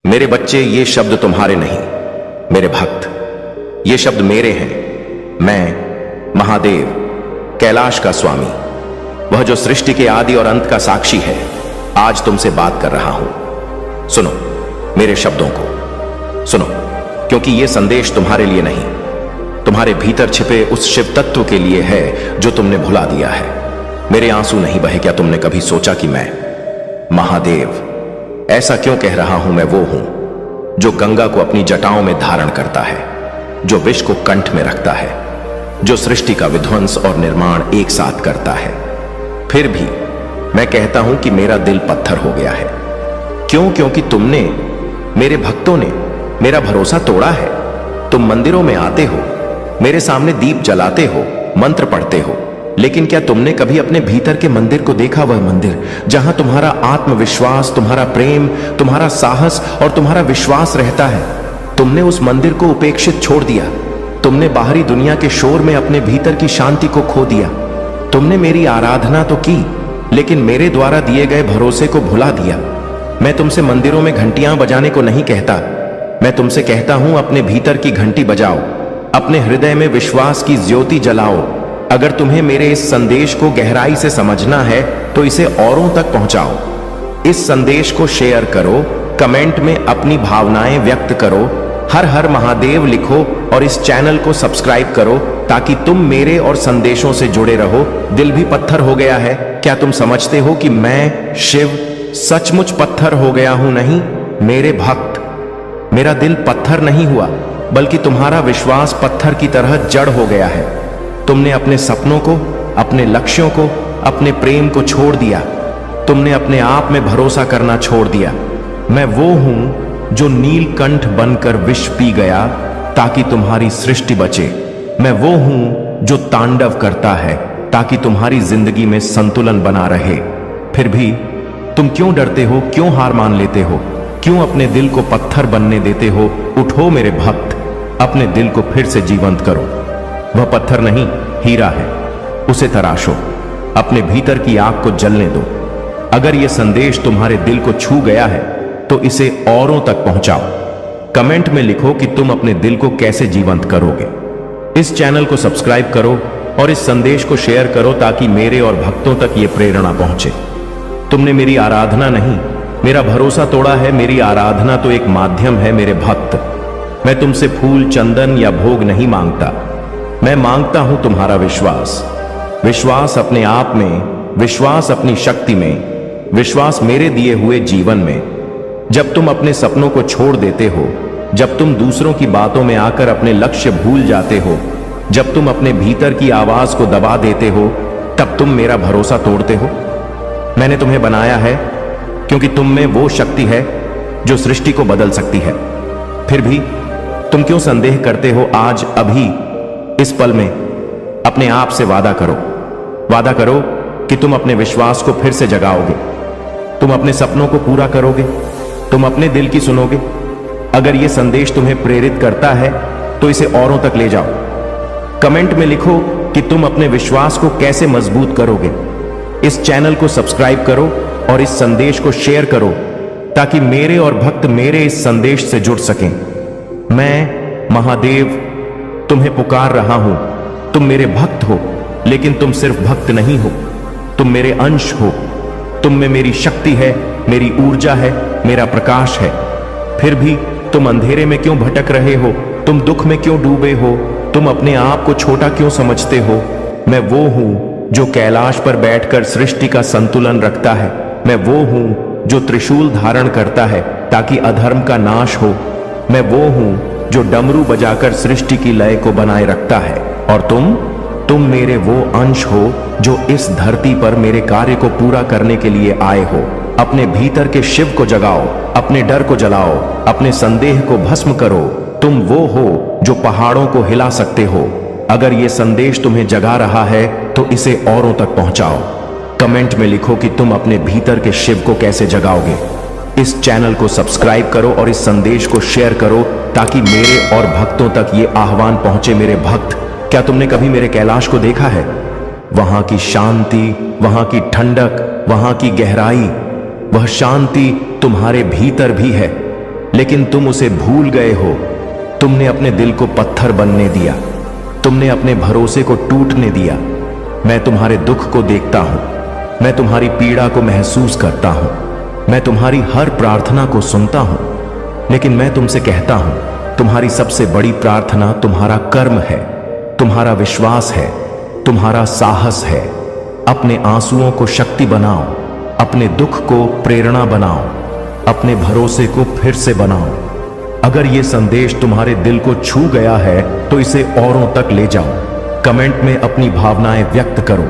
मेरे बच्चे, ये शब्द तुम्हारे नहीं, मेरे भक्त, ये शब्द मेरे हैं। मैं महादेव, कैलाश का स्वामी, वह जो सृष्टि के आदि और अंत का साक्षी है, आज तुमसे बात कर रहा हूं। सुनो मेरे शब्दों को, सुनो, क्योंकि यह संदेश तुम्हारे लिए नहीं, तुम्हारे भीतर छिपे उस शिव तत्व के लिए है जो तुमने भुला दिया है। मेरे आंसू नहीं बहे। क्या तुमने कभी सोचा कि मैं महादेव ऐसा क्यों कह रहा हूं? मैं वो हूं जो गंगा को अपनी जटाओं में धारण करता है, जो विष को कंठ में रखता है, जो सृष्टि का विध्वंस और निर्माण एक साथ करता है। फिर भी मैं कहता हूं कि मेरा दिल पत्थर हो गया है। क्यों? क्योंकि तुमने, मेरे भक्तों ने मेरा भरोसा तोड़ा है। तुम मंदिरों में आते हो, मेरे सामने दीप जलाते हो, मंत्र पढ़ते हो, लेकिन क्या तुमने कभी अपने भीतर के मंदिर को देखा? वह मंदिर जहां तुम्हारा आत्मविश्वास, तुम्हारा प्रेम, तुम्हारा साहस और तुम्हारा विश्वास रहता है। तुमने उस मंदिर को उपेक्षित छोड़ दिया। तुमने बाहरी दुनिया के शोर में अपने भीतर की शांति को खो दिया। तुमने मेरी आराधना तो की, लेकिन मेरे द्वारा दिए गए भरोसे को भुला दिया। मैं तुमसे मंदिरों में घंटियां बजाने को नहीं कहता, मैं तुमसे कहता हूं अपने भीतर की घंटी बजाओ, अपने हृदय में विश्वास की ज्योति जलाओ। अगर तुम्हें मेरे इस संदेश को गहराई से समझना है तो इसे औरों तक पहुंचाओ। इस संदेश को शेयर करो, कमेंट में अपनी भावनाएं व्यक्त करो, हर हर महादेव लिखो और इस चैनल को सब्सक्राइब करो ताकि तुम मेरे और संदेशों से जुड़े रहो। दिल भी पत्थर हो गया है। क्या तुम समझते हो कि मैं शिव सचमुच पत्थर हो गया हूं? नहीं मेरे भक्त, मेरा दिल पत्थर नहीं हुआ, बल्कि तुम्हारा विश्वास पत्थर की तरह जड़ हो गया है। तुमने अपने सपनों को, अपने लक्ष्यों को, अपने प्रेम को छोड़ दिया। तुमने अपने आप में भरोसा करना छोड़ दिया। मैं वो हूं जो नीलकंठ बनकर विष पी गया ताकि तुम्हारी सृष्टि बचे। मैं वो हूं जो तांडव करता है ताकि तुम्हारी जिंदगी में संतुलन बना रहे। फिर भी तुम क्यों डरते हो? क्यों हार मान लेते हो? क्यों अपने दिल को पत्थर बनने देते हो? उठो मेरे भक्त, अपने दिल को फिर से जीवंत करो। वह पत्थर नहीं, हीरा है, उसे तराशो, अपने भीतर की आग को जलने दो। अगर यह संदेश तुम्हारे दिल को छू गया है तो इसे औरों तक पहुंचाओ। कमेंट में लिखो कि तुम अपने दिल को कैसे जीवंत करोगे। इस चैनल को सब्सक्राइब करो और इस संदेश को शेयर करो ताकि मेरे और भक्तों तक यह प्रेरणा पहुंचे। तुमने मेरी आराधना नहीं, मेरा भरोसा तोड़ा है। मेरी आराधना तो एक माध्यम है मेरे भक्त। मैं तुमसे फूल, चंदन या भोग नहीं मांगता, मैं मांगता हूं तुम्हारा विश्वास। विश्वास अपने आप में, विश्वास अपनी शक्ति में, विश्वास मेरे दिए हुए जीवन में। जब तुम अपने सपनों को छोड़ देते हो, जब तुम दूसरों की बातों में आकर अपने लक्ष्य भूल जाते हो, जब तुम अपने भीतर की आवाज को दबा देते हो, तब तुम मेरा भरोसा तोड़ते हो। मैंने तुम्हें बनाया है क्योंकि तुम में वो शक्ति है जो सृष्टि को बदल सकती है। फिर भी तुम क्यों संदेह करते हो? आज, अभी, इस पल में अपने आप से वादा करो। वादा करो कि तुम अपने विश्वास को फिर से जगाओगे, तुम अपने सपनों को पूरा करोगे, तुम अपने दिल की सुनोगे। अगर यह संदेश तुम्हें प्रेरित करता है तो इसे औरों तक ले जाओ। कमेंट में लिखो कि तुम अपने विश्वास को कैसे मजबूत करोगे। इस चैनल को सब्सक्राइब करो और इस संदेश को शेयर करो ताकि मेरे और भक्त मेरे इस संदेश से जुड़ सकें। मैं महादेव तुम्हें पुकार रहा हूं। तुम मेरे भक्त हो, लेकिन तुम सिर्फ भक्त नहीं हो, तुम मेरे अंश हो। तुम में मेरी शक्ति है, मेरी ऊर्जा है, मेरा प्रकाश है। फिर भी तुम अंधेरे में क्यों भटक रहे हो? तुम दुख में क्यों डूबे हो? तुम अपने आप को छोटा क्यों समझते हो? मैं वो हूं जो कैलाश पर बैठकर सृष्टि का संतुलन रखता है। मैं वो हूं जो त्रिशूल धारण करता है ताकि अधर्म का नाश हो। मैं वो हूं जो डमरू बजाकर सृष्टि की लय को बनाए रखता है। और तुम मेरे वो अंश हो जो इस धरती पर मेरे कार्य को पूरा करने के लिए आए हो। अपने भीतर के शिव को जगाओ, अपने डर को जलाओ, अपने संदेह को भस्म करो। तुम वो हो जो पहाड़ों को हिला सकते हो। अगर ये संदेश तुम्हें जगा रहा है तो इसे औरों तक पहुंचाओ। कमेंट में लिखो कि तुम अपने भीतर के शिव को कैसे जगाओगे। इस चैनल को सब्सक्राइब करो और इस संदेश को शेयर करो ताकि मेरे और भक्तों तक ये आह्वान पहुंचे। मेरे भक्त, क्या तुमने कभी मेरे कैलाश को देखा है? वहां की शांति, वहां की ठंडक, वहां की गहराई, वह शांति तुम्हारे भीतर भी है। लेकिन तुम उसे भूल गए हो। तुमने अपने दिल को पत्थर बनने दिया, तुमने अपने भरोसे को टूटने दिया। मैं तुम्हारे दुख को देखता हूं, मैं तुम्हारी पीड़ा को महसूस करता हूं, मैं तुम्हारी हर प्रार्थना को सुनता हूं। लेकिन मैं तुमसे कहता हूं, तुम्हारी सबसे बड़ी प्रार्थना तुम्हारा कर्म है, तुम्हारा विश्वास है, तुम्हारा साहस है। अपने आंसुओं को शक्ति बनाओ, अपने दुख को प्रेरणा बनाओ, अपने भरोसे को फिर से बनाओ। अगर यह संदेश तुम्हारे दिल को छू गया है तो इसे औरों तक ले जाओ। कमेंट में अपनी भावनाएं व्यक्त करो,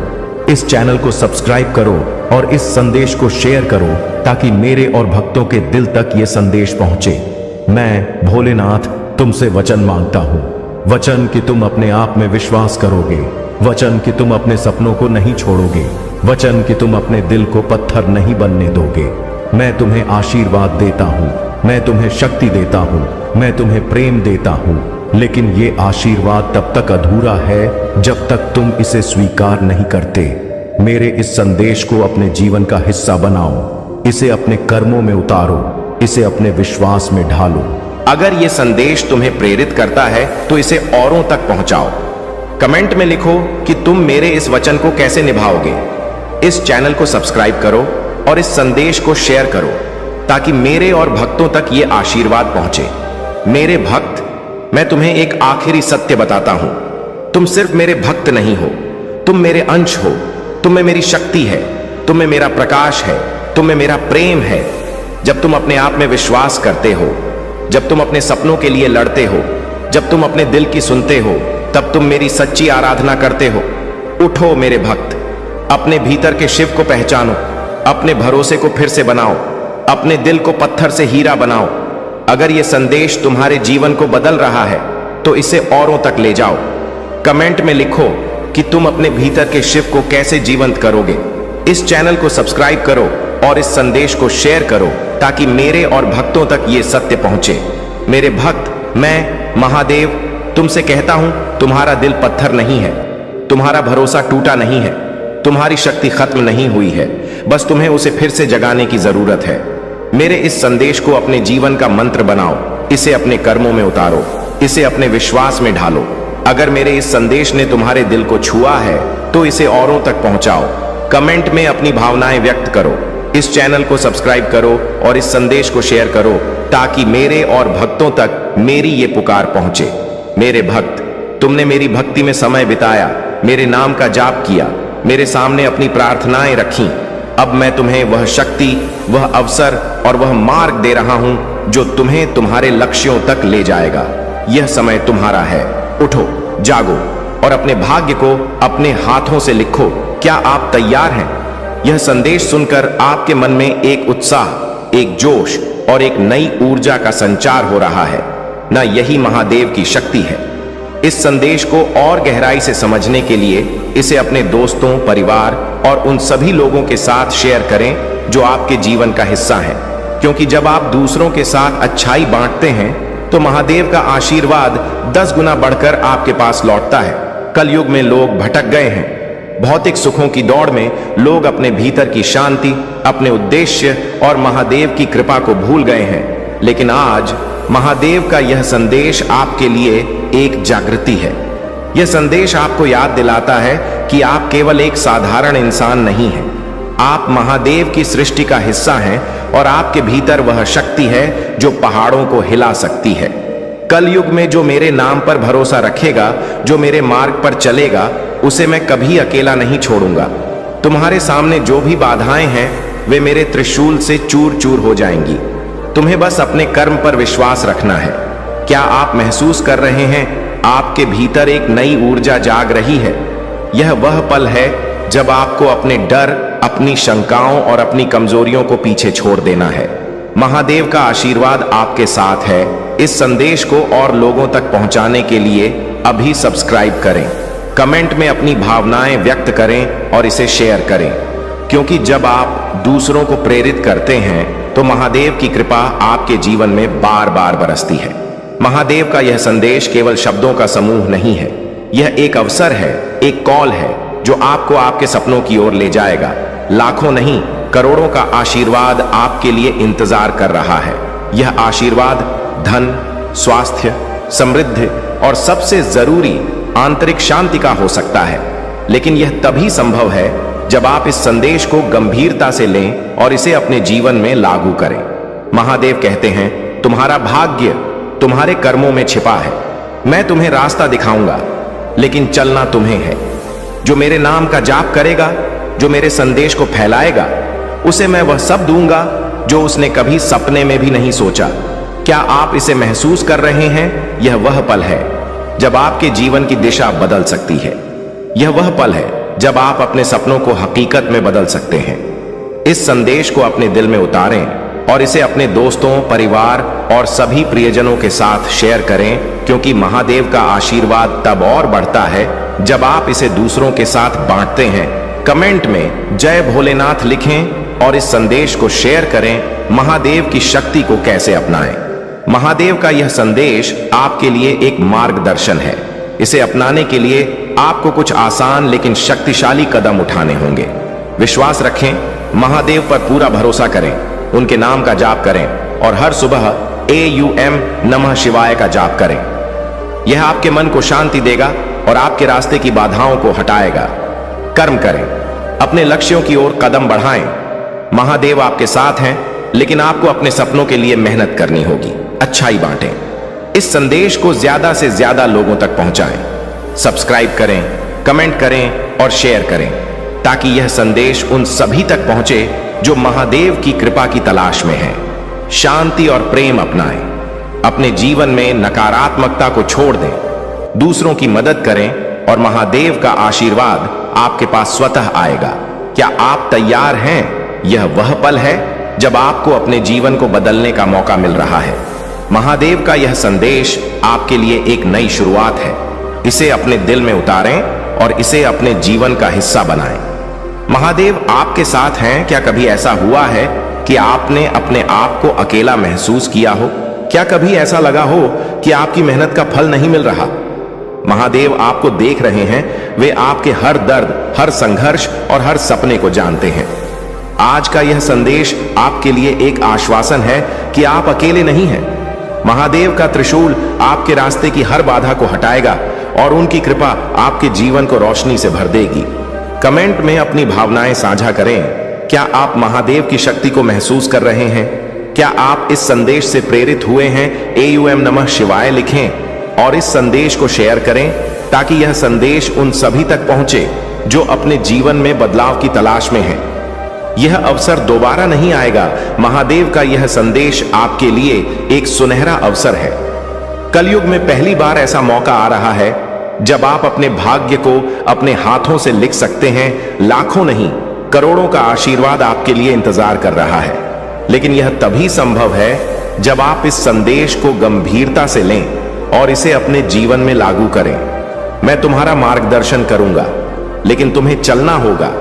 इस चैनल को सब्सक्राइब करो और इस संदेश को शेयर करो ताकि मेरे और भक्तों के दिल तक यह संदेश पहुंचे। मैं भोलेनाथ तुमसे वचन मांगता हूं, वचन कि तुम अपने आप में विश्वास करोगे, वचन कि तुम अपने सपनों को नहीं छोड़ोगे, वचन कि तुम अपने दिल को पत्थर नहीं बनने दोगे। मैं तुम्हें आशीर्वाद देता हूं, मैं तुम्हें शक्ति देता हूं, मैं तुम्हें प्रेम देता हूं। लेकिन ये आशीर्वाद तब तक अधूरा है जब तक तुम इसे स्वीकार नहीं करते। मेरे इस संदेश को अपने जीवन का हिस्सा बनाओ, इसे अपने कर्मों में उतारो, इसे अपने विश्वास में ढालो। अगर ये संदेश तुम्हें प्रेरित करता है तो इसे औरों तक पहुंचाओ। कमेंट में लिखो कि तुम मेरे इस वचन को कैसे निभाओगे। इस चैनल को सब्सक्राइब करो और इस संदेश को शेयर करो ताकि मेरे और भक्तों तक ये आशीर्वाद पहुंचे। मेरे भक्त, मैं तुम्हें एक आखिरी सत्य बताता हूं। तुम सिर्फ मेरे भक्त नहीं हो, तुम मेरे अंश हो। तुम में मेरी शक्ति है, तुम में मेरा प्रकाश है, तुम में मेरा प्रेम है। जब तुम अपने आप में विश्वास करते हो, जब तुम अपने सपनों के लिए लड़ते हो, जब तुम अपने दिल की सुनते हो, तब तुम मेरी सच्ची आराधना करते हो। उठो मेरे भक्त, अपने भीतर के शिव को पहचानो, अपने भरोसे को फिर से बनाओ, अपने दिल को पत्थर से हीरा बनाओ। अगर यह संदेश तुम्हारे जीवन को बदल रहा है तो इसे औरों तक ले जाओ। कमेंट में लिखो कि तुम अपने भीतर के शिव को कैसे जीवंत करोगे। इस चैनल को सब्सक्राइब करो और इस संदेश को शेयर करो ताकि मेरे और भक्तों तक ये सत्य पहुंचे। मेरे भक्त, मैं महादेव तुमसे कहता हूं, तुम्हारा दिल पत्थर नहीं है, तुम्हारा भरोसा टूटा नहीं है, तुम्हारी शक्ति खत्म नहीं हुई है। बस तुम्हें उसे फिर से जगाने की जरूरत है। मेरे इस संदेश को अपने जीवन का मंत्र बनाओ, इसे अपने कर्मों में उतारो, इसे अपने विश्वास में ढालो। अगर मेरे इस संदेश ने तुम्हारे दिल को छुआ है तो इसे औरों तक पहुंचाओ। कमेंट में अपनी भावनाएं व्यक्त करो, इस चैनल को सब्सक्राइब करो और इस संदेश को शेयर करो ताकि मेरे और भक्तों तक मेरी ये पुकार पहुंचे। मेरे भक्त, तुमने मेरी भक्ति में समय बिताया, मेरे नाम का जाप किया, मेरे सामने अपनी प्रार्थनाएं रखी। अब मैं तुम्हें वह शक्ति, वह अवसर और वह मार्ग दे रहा हूं जो तुम्हें तुम्हारे लक्ष्यों तक ले जाएगा। यह समय तुम्हारा है। उठो, जागो और अपने भाग्य को अपने हाथों से लिखो। क्या आप तैयार हैं? यह संदेश सुनकर आपके मन में एक उत्साह, एक जोश और एक नई ऊर्जा का संचार हो रहा है ना? यही महादेव की शक्ति है। इस संदेश को और गहराई से समझने के लिए इसे अपने दोस्तों, परिवार और उन सभी लोगों के साथ शेयर करें जो आपके जीवन का हिस्सा हैं। क्योंकि जब आप दूसरों के साथ अच्छाई बांटते हैं तो महादेव का आशीर्वाद 10 गुना बढ़कर आपके पास लौटता है। कलयुग में लोग भटक गए हैं। भौतिक सुखों की दौड़ में लोग अपने भीतर की शांति, अपने उद्देश्य और महादेव की कृपा को भूल गए हैं। लेकिन आज महादेव का यह संदेश आपके लिए एक जागृति है। यह संदेश आपको याद दिलाता है कि आप केवल एक साधारण इंसान नहीं हैं। आप महादेव की सृष्टि का हिस्सा हैं और आपके भीतर वह शक्ति है जो पहाड़ों को हिला सकती है। कलयुग में जो मेरे नाम पर भरोसा रखेगा, जो मेरे मार्ग पर चलेगा, उसे मैं कभी अकेला नहीं छोड़ूंगा। तुम्हारे सामने जो भी बाधाएं हैं वे मेरे त्रिशूल से चूर चूर हो जाएंगी। तुम्हें बस अपने कर्म पर विश्वास रखना है। क्या आप महसूस कर रहे हैं आपके भीतर एक नई ऊर्जा जाग रही है? यह वह पल है जब आपको अपने डर, अपनी शंकाओं और अपनी कमजोरियों को पीछे छोड़ देना है। महादेव का आशीर्वाद आपके साथ है। इस संदेश को और लोगों तक पहुंचाने के लिए अभी सब्सक्राइब करें, कमेंट में अपनी भावनाएं व्यक्त करें और इसे शेयर करें। क्योंकि जब आप दूसरों को प्रेरित करते हैं तो महादेव की कृपा आपके जीवन में बार बार बरसती है। महादेव का यह संदेश केवल शब्दों का समूह नहीं है, यह एक अवसर है, एक कॉल है जो आपको आपके सपनों की ओर ले जाएगा। लाखों नहीं, करोड़ों का आशीर्वाद आपके लिए इंतजार कर रहा है। यह आशीर्वाद धन, स्वास्थ्य, समृद्धि और सबसे जरूरी आंतरिक शांति का हो सकता है, लेकिन यह तभी संभव है जब आप इस संदेश को गंभीरता से लें और इसे अपने जीवन में लागू करें। महादेव कहते हैं, तुम्हारा भाग्य तुम्हारे कर्मों में छिपा है। मैं तुम्हें रास्ता दिखाऊंगा, लेकिन चलना तुम्हें है। जो मेरे नाम का जाप करेगा, जो मेरे संदेश को फैलाएगा, उसे मैं वह सब दूंगा जो उसने कभी सपने में भी नहीं सोचा। क्या आप इसे महसूस कर रहे हैं? यह वह पल है जब आपके जीवन की दिशा बदल सकती है। यह वह पल है जब आप अपने सपनों को हकीकत में बदल सकते हैं। इस संदेश को अपने दिल में उतारें और इसे अपने दोस्तों, परिवार और सभी प्रियजनों के साथ शेयर करें, क्योंकि महादेव का आशीर्वाद तब और बढ़ता है जब आप इसे दूसरों के साथ बांटते हैं। कमेंट में जय भोलेनाथ लिखें और इस संदेश को शेयर करें। महादेव की शक्ति को कैसे अपनाएं? महादेव का यह संदेश आपके लिए एक मार्गदर्शन है। इसे अपनाने के लिए आपको कुछ आसान लेकिन शक्तिशाली कदम उठाने होंगे। विश्वास रखें, महादेव पर पूरा भरोसा करें, उनके नाम का जाप करें और हर सुबह AUM नमः शिवाय का जाप करें। यह आपके मन को शांति देगा और आपके रास्ते की बाधाओं को हटाएगा। कर्म करें, अपने लक्ष्यों की ओर कदम बढ़ाएं। महादेव आपके साथ हैं, लेकिन आपको अपने सपनों के लिए मेहनत करनी होगी। अच्छाई बांटें, इस संदेश को ज्यादा से ज्यादा लोगों तक पहुंचाएं। सब्सक्राइब करें, कमेंट करें और शेयर करें, ताकि यह संदेश उन सभी तक पहुंचे जो महादेव की कृपा की तलाश में हैं। शांति और प्रेम अपनाएं, अपने जीवन में नकारात्मकता को छोड़ दें, दूसरों की मदद करें और महादेव का आशीर्वाद आपके पास स्वतः आएगा। क्या आप तैयार हैं? यह वह पल है जब आपको अपने जीवन को बदलने का मौका मिल रहा है। महादेव का यह संदेश आपके लिए एक नई शुरुआत है। इसे अपने दिल में उतारें और इसे अपने जीवन का हिस्सा बनाएं। महादेव आपके साथ हैं। क्या कभी ऐसा हुआ है कि आपने अपने आप को अकेला महसूस किया हो? क्या कभी ऐसा लगा हो कि आपकी मेहनत का फल नहीं मिल रहा? महादेव आपको देख रहे हैं। वे आपके हर दर्द, हर संघर्ष और हर सपने को जानते हैं। आज का यह संदेश आपके लिए एक आश्वासन है कि आप अकेले नहीं हैं। महादेव का त्रिशूल आपके रास्ते की हर बाधा को हटाएगा और उनकी कृपा आपके जीवन को रोशनी से भर देगी। कमेंट में अपनी भावनाएं साझा करें। क्या आप महादेव की शक्ति को महसूस कर रहे हैं? क्या आप इस संदेश से प्रेरित हुए हैं? AUM नमः शिवाय लिखें और इस संदेश को शेयर करें, ताकि यह संदेश उन सभी तक पहुंचे जो अपने जीवन में बदलाव की तलाश में हैं। यह अवसर दोबारा नहीं आएगा। महादेव का यह संदेश आपके लिए एक सुनहरा अवसर है। कलयुग में पहली बार ऐसा मौका आ रहा है जब आप अपने भाग्य को अपने हाथों से लिख सकते हैं। लाखों नहीं, करोड़ों का आशीर्वाद आपके लिए इंतजार कर रहा है, लेकिन यह तभी संभव है जब आप इस संदेश को गंभीरता से लें और इसे अपने जीवन में लागू करें। मैं तुम्हारा मार्गदर्शन करूंगा, लेकिन तुम्हें चलना होगा।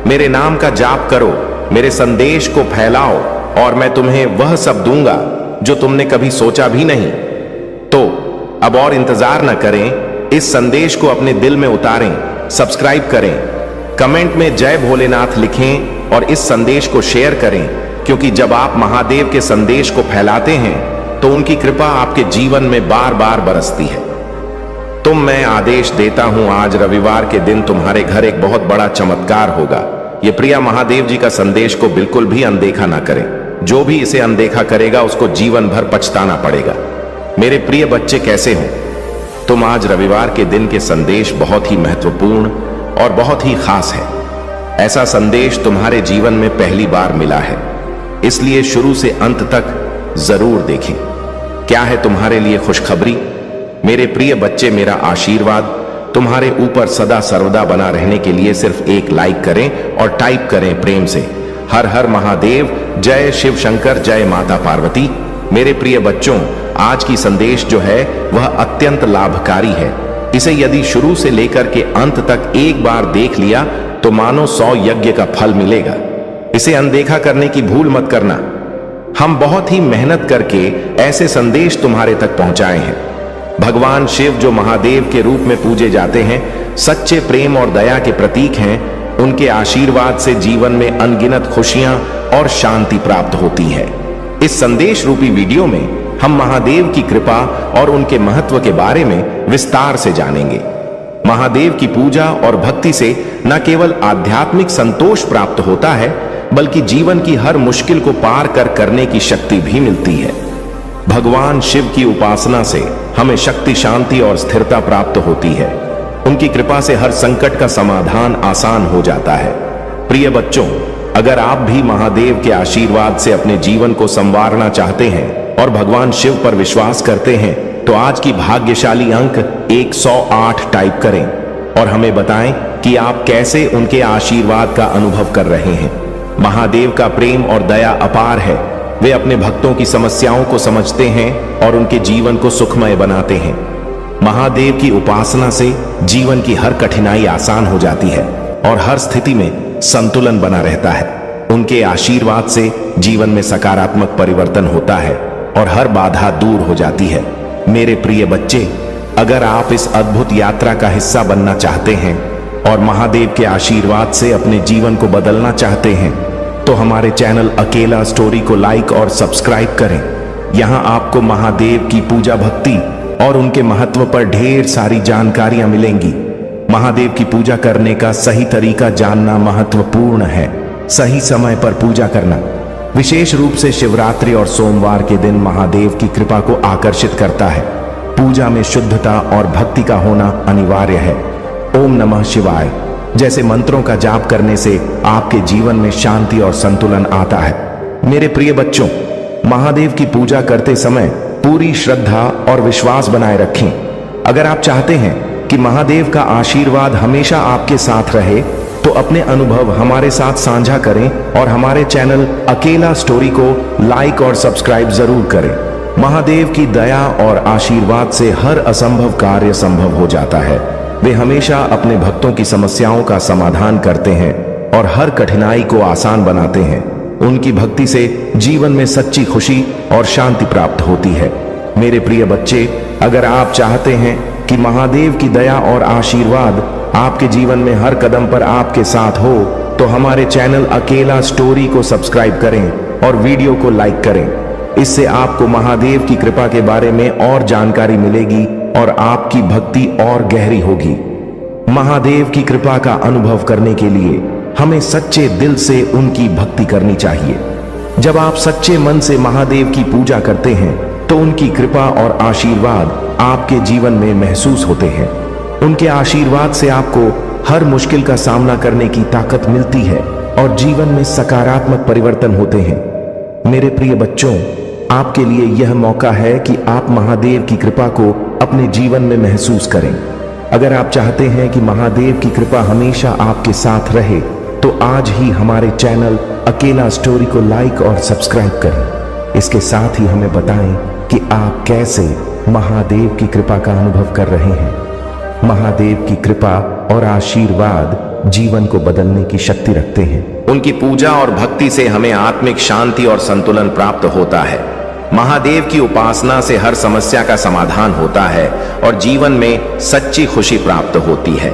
मेरे नाम का जाप करो, मेरे संदेश को फैलाओ और मैं तुम्हें वह सब दूंगा जो तुमने कभी सोचा भी नहीं। तो अब और इंतजार न करें, इस संदेश को अपने दिल में उतारें, सब्सक्राइब करें, कमेंट में जय भोलेनाथ लिखें और इस संदेश को शेयर करें, क्योंकि जब आप महादेव के संदेश को फैलाते हैं तो उनकी कृपा आपके जीवन में बार बार बरसती है। मैं आदेश देता हूं, आज रविवार के दिन तुम्हारे घर एक बहुत बड़ा चमत्कार होगा। ये प्रिया महादेव जी का संदेश को बिल्कुल भी अनदेखा ना करें। जो भी इसे अनदेखा करेगा उसको जीवन भर पछताना पड़ेगा। मेरे प्रिय बच्चे, कैसे हो तुम? आज रविवार के दिन के संदेश बहुत ही महत्वपूर्ण और बहुत ही खास है। ऐसा संदेश तुम्हारे जीवन में पहली बार मिला है, इसलिए शुरू से अंत तक जरूर देखें। क्या है तुम्हारे लिए खुशखबरी? मेरे प्रिय बच्चे, मेरा आशीर्वाद तुम्हारे ऊपर सदा सर्वदा बना रहने के लिए सिर्फ एक लाइक करें और टाइप करें प्रेम से, हर हर महादेव, जय शिव शंकर, जय माता पार्वती। मेरे प्रिय बच्चों, आज की संदेश जो है वह अत्यंत लाभकारी है। इसे यदि शुरू से लेकर के अंत तक एक बार देख लिया तो मानो 100 यज्ञ का फल मिलेगा। इसे अनदेखा करने की भूल मत करना। हम बहुत ही मेहनत करके ऐसे संदेश तुम्हारे तक पहुंचाए हैं। भगवान शिव, जो महादेव के रूप में पूजे जाते हैं, सच्चे प्रेम और दया के प्रतीक हैं। उनके आशीर्वाद से जीवन में अनगिनत खुशियां और शांति प्राप्त होती है। इस संदेश रूपी वीडियो में हम महादेव की कृपा और उनके महत्व के बारे में विस्तार से जानेंगे। महादेव की पूजा और भक्ति से न केवल आध्यात्मिक संतोष प्राप्त होता है, बल्कि जीवन की हर मुश्किल को पार करने की शक्ति भी मिलती है। भगवान शिव की उपासना से हमें शक्ति, शांति और स्थिरता प्राप्त होती है। उनकी कृपा से हर संकट का समाधान आसान हो जाता है। प्रिय बच्चों, अगर आप भी महादेव के आशीर्वाद से अपने जीवन को संवारना चाहते हैं और भगवान शिव पर विश्वास करते हैं, तो आज की भाग्यशाली अंक 108 टाइप करें और हमें बताएं कि आप कैसे उनके आशीर्वाद का अनुभव कर रहे हैं। महादेव का प्रेम और दया अपार है। वे अपने भक्तों की समस्याओं को समझते हैं और उनके जीवन को सुखमय बनाते हैं। महादेव की उपासना से जीवन की हर कठिनाई आसान हो जाती है और हर स्थिति में संतुलन बना रहता है। उनके आशीर्वाद से जीवन में सकारात्मक परिवर्तन होता है और हर बाधा दूर हो जाती है। मेरे प्रिय बच्चे, अगर आप इस अद्भुत यात्रा का हिस्सा बनना चाहते हैं और महादेव के आशीर्वाद से अपने जीवन को बदलना चाहते हैं, तो हमारे चैनल अकेला स्टोरी को लाइक और सब्सक्राइब करें। यहाँ आपको महादेव की पूजा, भक्ति और उनके महत्व पर ढेर सारी जानकारियां मिलेंगी। महादेव की पूजा करने का सही तरीका जानना महत्वपूर्ण है। सही समय पर पूजा करना, विशेष रूप से शिवरात्रि और सोमवार के दिन, महादेव की कृपा को आकर्षित करता है। पूजा में शुद्धता और भक्ति का होना अनिवार्य है। ओम नमः शिवाय जैसे मंत्रों का जाप करने से आपके जीवन में शांति और संतुलन आता है। मेरे प्रिय बच्चों, महादेव की पूजा करते समय पूरी श्रद्धा और विश्वास बनाए रखें। अगर आप चाहते हैं कि महादेव का आशीर्वाद हमेशा आपके साथ रहे, तो अपने अनुभव हमारे साथ साझा करें और हमारे चैनल अकेला स्टोरी को लाइक और सब्सक्राइब जरूर करें। महादेव की दया और आशीर्वाद से हर असंभव कार्य संभव हो जाता है। वे हमेशा अपने भक्तों की समस्याओं का समाधान करते हैं और हर कठिनाई को आसान बनाते हैं। उनकी भक्ति से जीवन में सच्ची खुशी और शांति प्राप्त होती है। मेरे प्रिय बच्चे, अगर आप चाहते हैं कि महादेव की दया और आशीर्वाद आपके जीवन में हर कदम पर आपके साथ हो, तो हमारे चैनल अकेला स्टोरी को सब्सक्राइब करें और वीडियो को लाइक करें। इससे आपको महादेव की कृपा के बारे में और जानकारी मिलेगी और आपकी भक्ति और गहरी होगी। महादेव की कृपा का अनुभव करने के लिए हमें सच्चे दिल से उनकी भक्ति करनी चाहिए। जब आप सच्चे मन से महादेव की पूजा करते हैं, तो उनकी कृपा और आशीर्वाद आपके जीवन में महसूस होते हैं। उनके आशीर्वाद से आपको हर मुश्किल का सामना करने की ताकत मिलती है और जीवन में सकारात्मक परिवर्तन होते हैं। मेरे प्रिय बच्चों, आपके लिए यह मौका है कि आप महादेव की कृपा को अपने जीवन में महसूस करें। अगर आप चाहते हैं कि महादेव की कृपा हमेशा आपके साथ रहे, तो आज ही हमारे चैनल अकेला स्टोरी को लाइक और सब्सक्राइब करें। इसके साथ ही हमें बताएं कि आप कैसे महादेव की कृपा का अनुभव कर रहे हैं। महादेव की कृपा और आशीर्वाद जीवन को बदलने की शक्ति रखते हैं। उनकी पूजा और भक्ति से हमें आत्मिक शांति और संतुलन प्राप्त होता है। महादेव की उपासना से हर समस्या का समाधान होता है और जीवन में सच्ची खुशी प्राप्त होती है।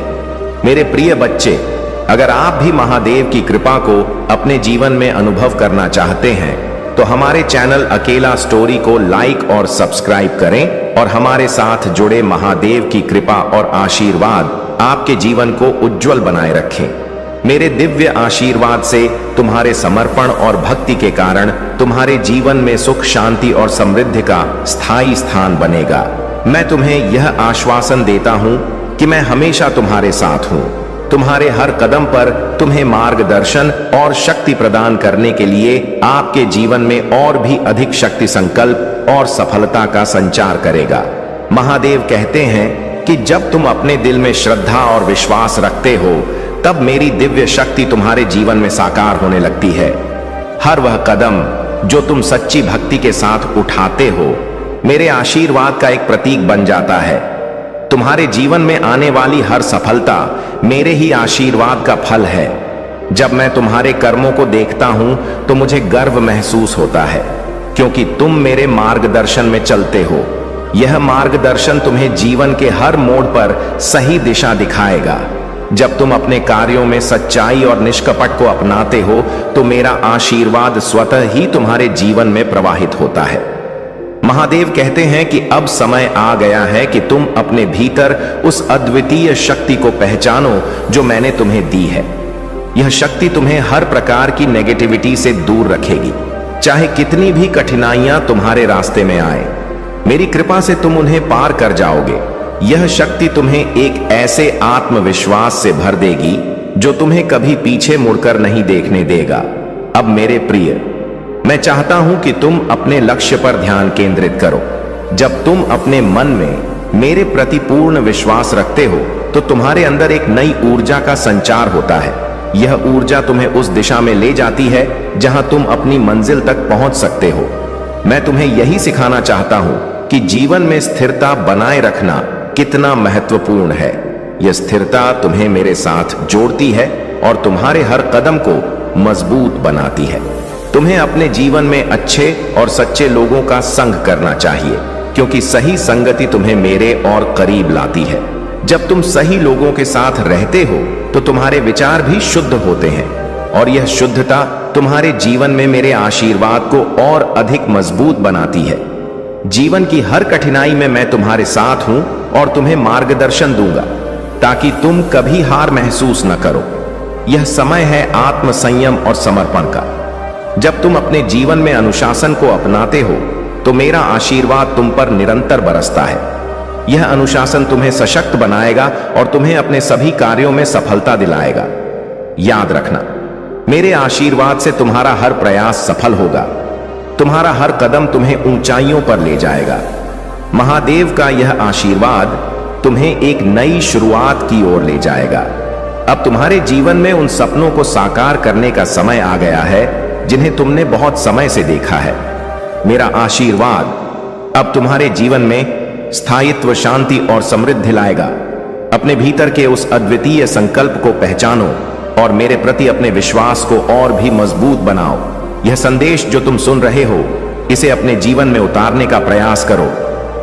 मेरे प्रिय बच्चे, अगर आप भी महादेव की कृपा को अपने जीवन में अनुभव करना चाहते हैं, तो हमारे चैनल अकेला स्टोरी को लाइक और सब्सक्राइब करें और हमारे साथ जुड़े महादेव की कृपा और आशीर्वाद आपके जीवन को उज्जवल बनाए रखें। मेरे दिव्य आशीर्वाद से तुम्हारे समर्पण और भक्ति के कारण तुम्हारे जीवन में सुख, शांति और समृद्धि का स्थायी स्थान बनेगा। मैं तुम्हें यह आश्वासन देता हूं कि मैं हमेशा तुम्हारे साथ हूं। तुम्हारे हर कदम पर तुम्हें मार्गदर्शन और शक्ति प्रदान करने के लिए आपके जीवन में और भी अधिक शक्ति, संकल्प और सफलता का संचार करेगा। महादेव कहते हैं कि जब तुम अपने दिल में श्रद्धा और विश्वास रखते हो, तब मेरी दिव्य शक्ति तुम्हारे जीवन में साकार होने लगती है। हर वह कदम जो तुम सच्ची भक्ति के साथ उठाते हो, मेरे आशीर्वाद का एक प्रतीक बन जाता है। तुम्हारे जीवन में आने वाली हर सफलता मेरे ही आशीर्वाद का फल है। जब मैं तुम्हारे कर्मों को देखता हूं, तो मुझे गर्व महसूस होता है, क्योंकि तुम मेरे मार्गदर्शन में चलते हो। यह मार्गदर्शन तुम्हें जीवन के हर मोड़ पर सही दिशा दिखाएगा। जब तुम अपने कार्यों में सच्चाई और निष्कपट को अपनाते हो तो मेरा आशीर्वाद स्वतः ही तुम्हारे जीवन में प्रवाहित होता है। महादेव कहते हैं कि अब समय आ गया है कि तुम अपने भीतर उस अद्वितीय शक्ति को पहचानो जो मैंने तुम्हें दी है। यह शक्ति तुम्हें हर प्रकार की नेगेटिविटी से दूर रखेगी, चाहे कितनी भी कठिनाइयां तुम्हारे रास्ते में आए। मेरी कृपा से तुम उन्हें पार कर जाओगे। यह शक्ति तुम्हें एक ऐसे आत्मविश्वास से भर देगी जो तुम्हें कभी पीछे मुड़कर नहीं देखने देगा। अब मेरे प्रिय, मैं चाहता हूं कि तुम अपने लक्ष्य पर ध्यान केंद्रित करो। जब तुम अपने मन में मेरे प्रति पूर्ण विश्वास रखते हो तो तुम्हारे अंदर एक नई ऊर्जा का संचार होता है। यह ऊर्जा तुम्हें उस दिशा में ले जाती है जहां तुम अपनी मंजिल तक पहुंच सकते हो। मैं तुम्हें यही सिखाना चाहता हूं कि जीवन में स्थिरता बनाए रखना कितना महत्वपूर्ण है। यह स्थिरता तुम्हें मेरे साथ जोड़ती है और तुम्हारे हर कदम को मजबूत बनाती है। तुम्हें अपने जीवन में अच्छे और सच्चे लोगों का संग करना चाहिए, क्योंकि सही संगति तुम्हें मेरे और करीब लाती है। जब तुम सही लोगों के साथ रहते हो तो तुम्हारे विचार भी शुद्ध होते हैं और यह शुद्धता तुम्हारे जीवन में मेरे आशीर्वाद को और अधिक मजबूत बनाती है। जीवन की हर कठिनाई में मैं तुम्हारे साथ हूं और तुम्हें मार्गदर्शन दूंगा ताकि तुम कभी हार महसूस न करो। यह समय है आत्म संयम और समर्पण का। जब तुम अपने जीवन में अनुशासन को अपनाते हो तो मेरा आशीर्वाद तुम पर निरंतर बरसता है। यह अनुशासन तुम्हें सशक्त बनाएगा और तुम्हें अपने सभी कार्यों में सफलता दिलाएगा। याद रखना, मेरे आशीर्वाद से तुम्हारा हर प्रयास सफल होगा। तुम्हारा हर कदम तुम्हें ऊंचाइयों पर ले जाएगा। महादेव का यह आशीर्वाद तुम्हें एक नई शुरुआत की ओर ले जाएगा। अब तुम्हारे जीवन में उन सपनों को साकार करने का समय आ गया है जिन्हें तुमने बहुत समय से देखा है। मेरा आशीर्वाद अब तुम्हारे जीवन में स्थायित्व, शांति और समृद्धि लाएगा। अपने भीतर के उस अद्वितीय संकल्प को पहचानो और मेरे प्रति अपने विश्वास को और भी मजबूत बनाओ। यह संदेश जो तुम सुन रहे हो, इसे अपने जीवन में उतारने का प्रयास करो,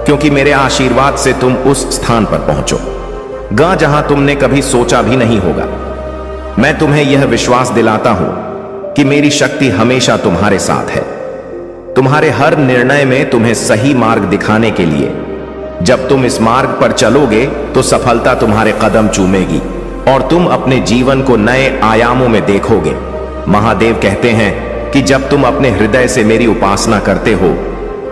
क्योंकि मेरे आशीर्वाद से तुम उस स्थान पर पहुंचोगे जहां तुमने कभी सोचा भी नहीं होगा। मैं तुम्हें यह विश्वास दिलाता हूं कि मेरी शक्ति हमेशा तुम्हारे साथ है, तुम्हारे हर निर्णय में तुम्हें सही मार्ग दिखाने के लिए। जब तुम इस मार्ग पर चलोगे तो सफलता तुम्हारे कदम चूमेगी और तुम अपने जीवन को नए आयामों में देखोगे। महादेव कहते हैं कि जब तुम अपने हृदय से मेरी उपासना करते हो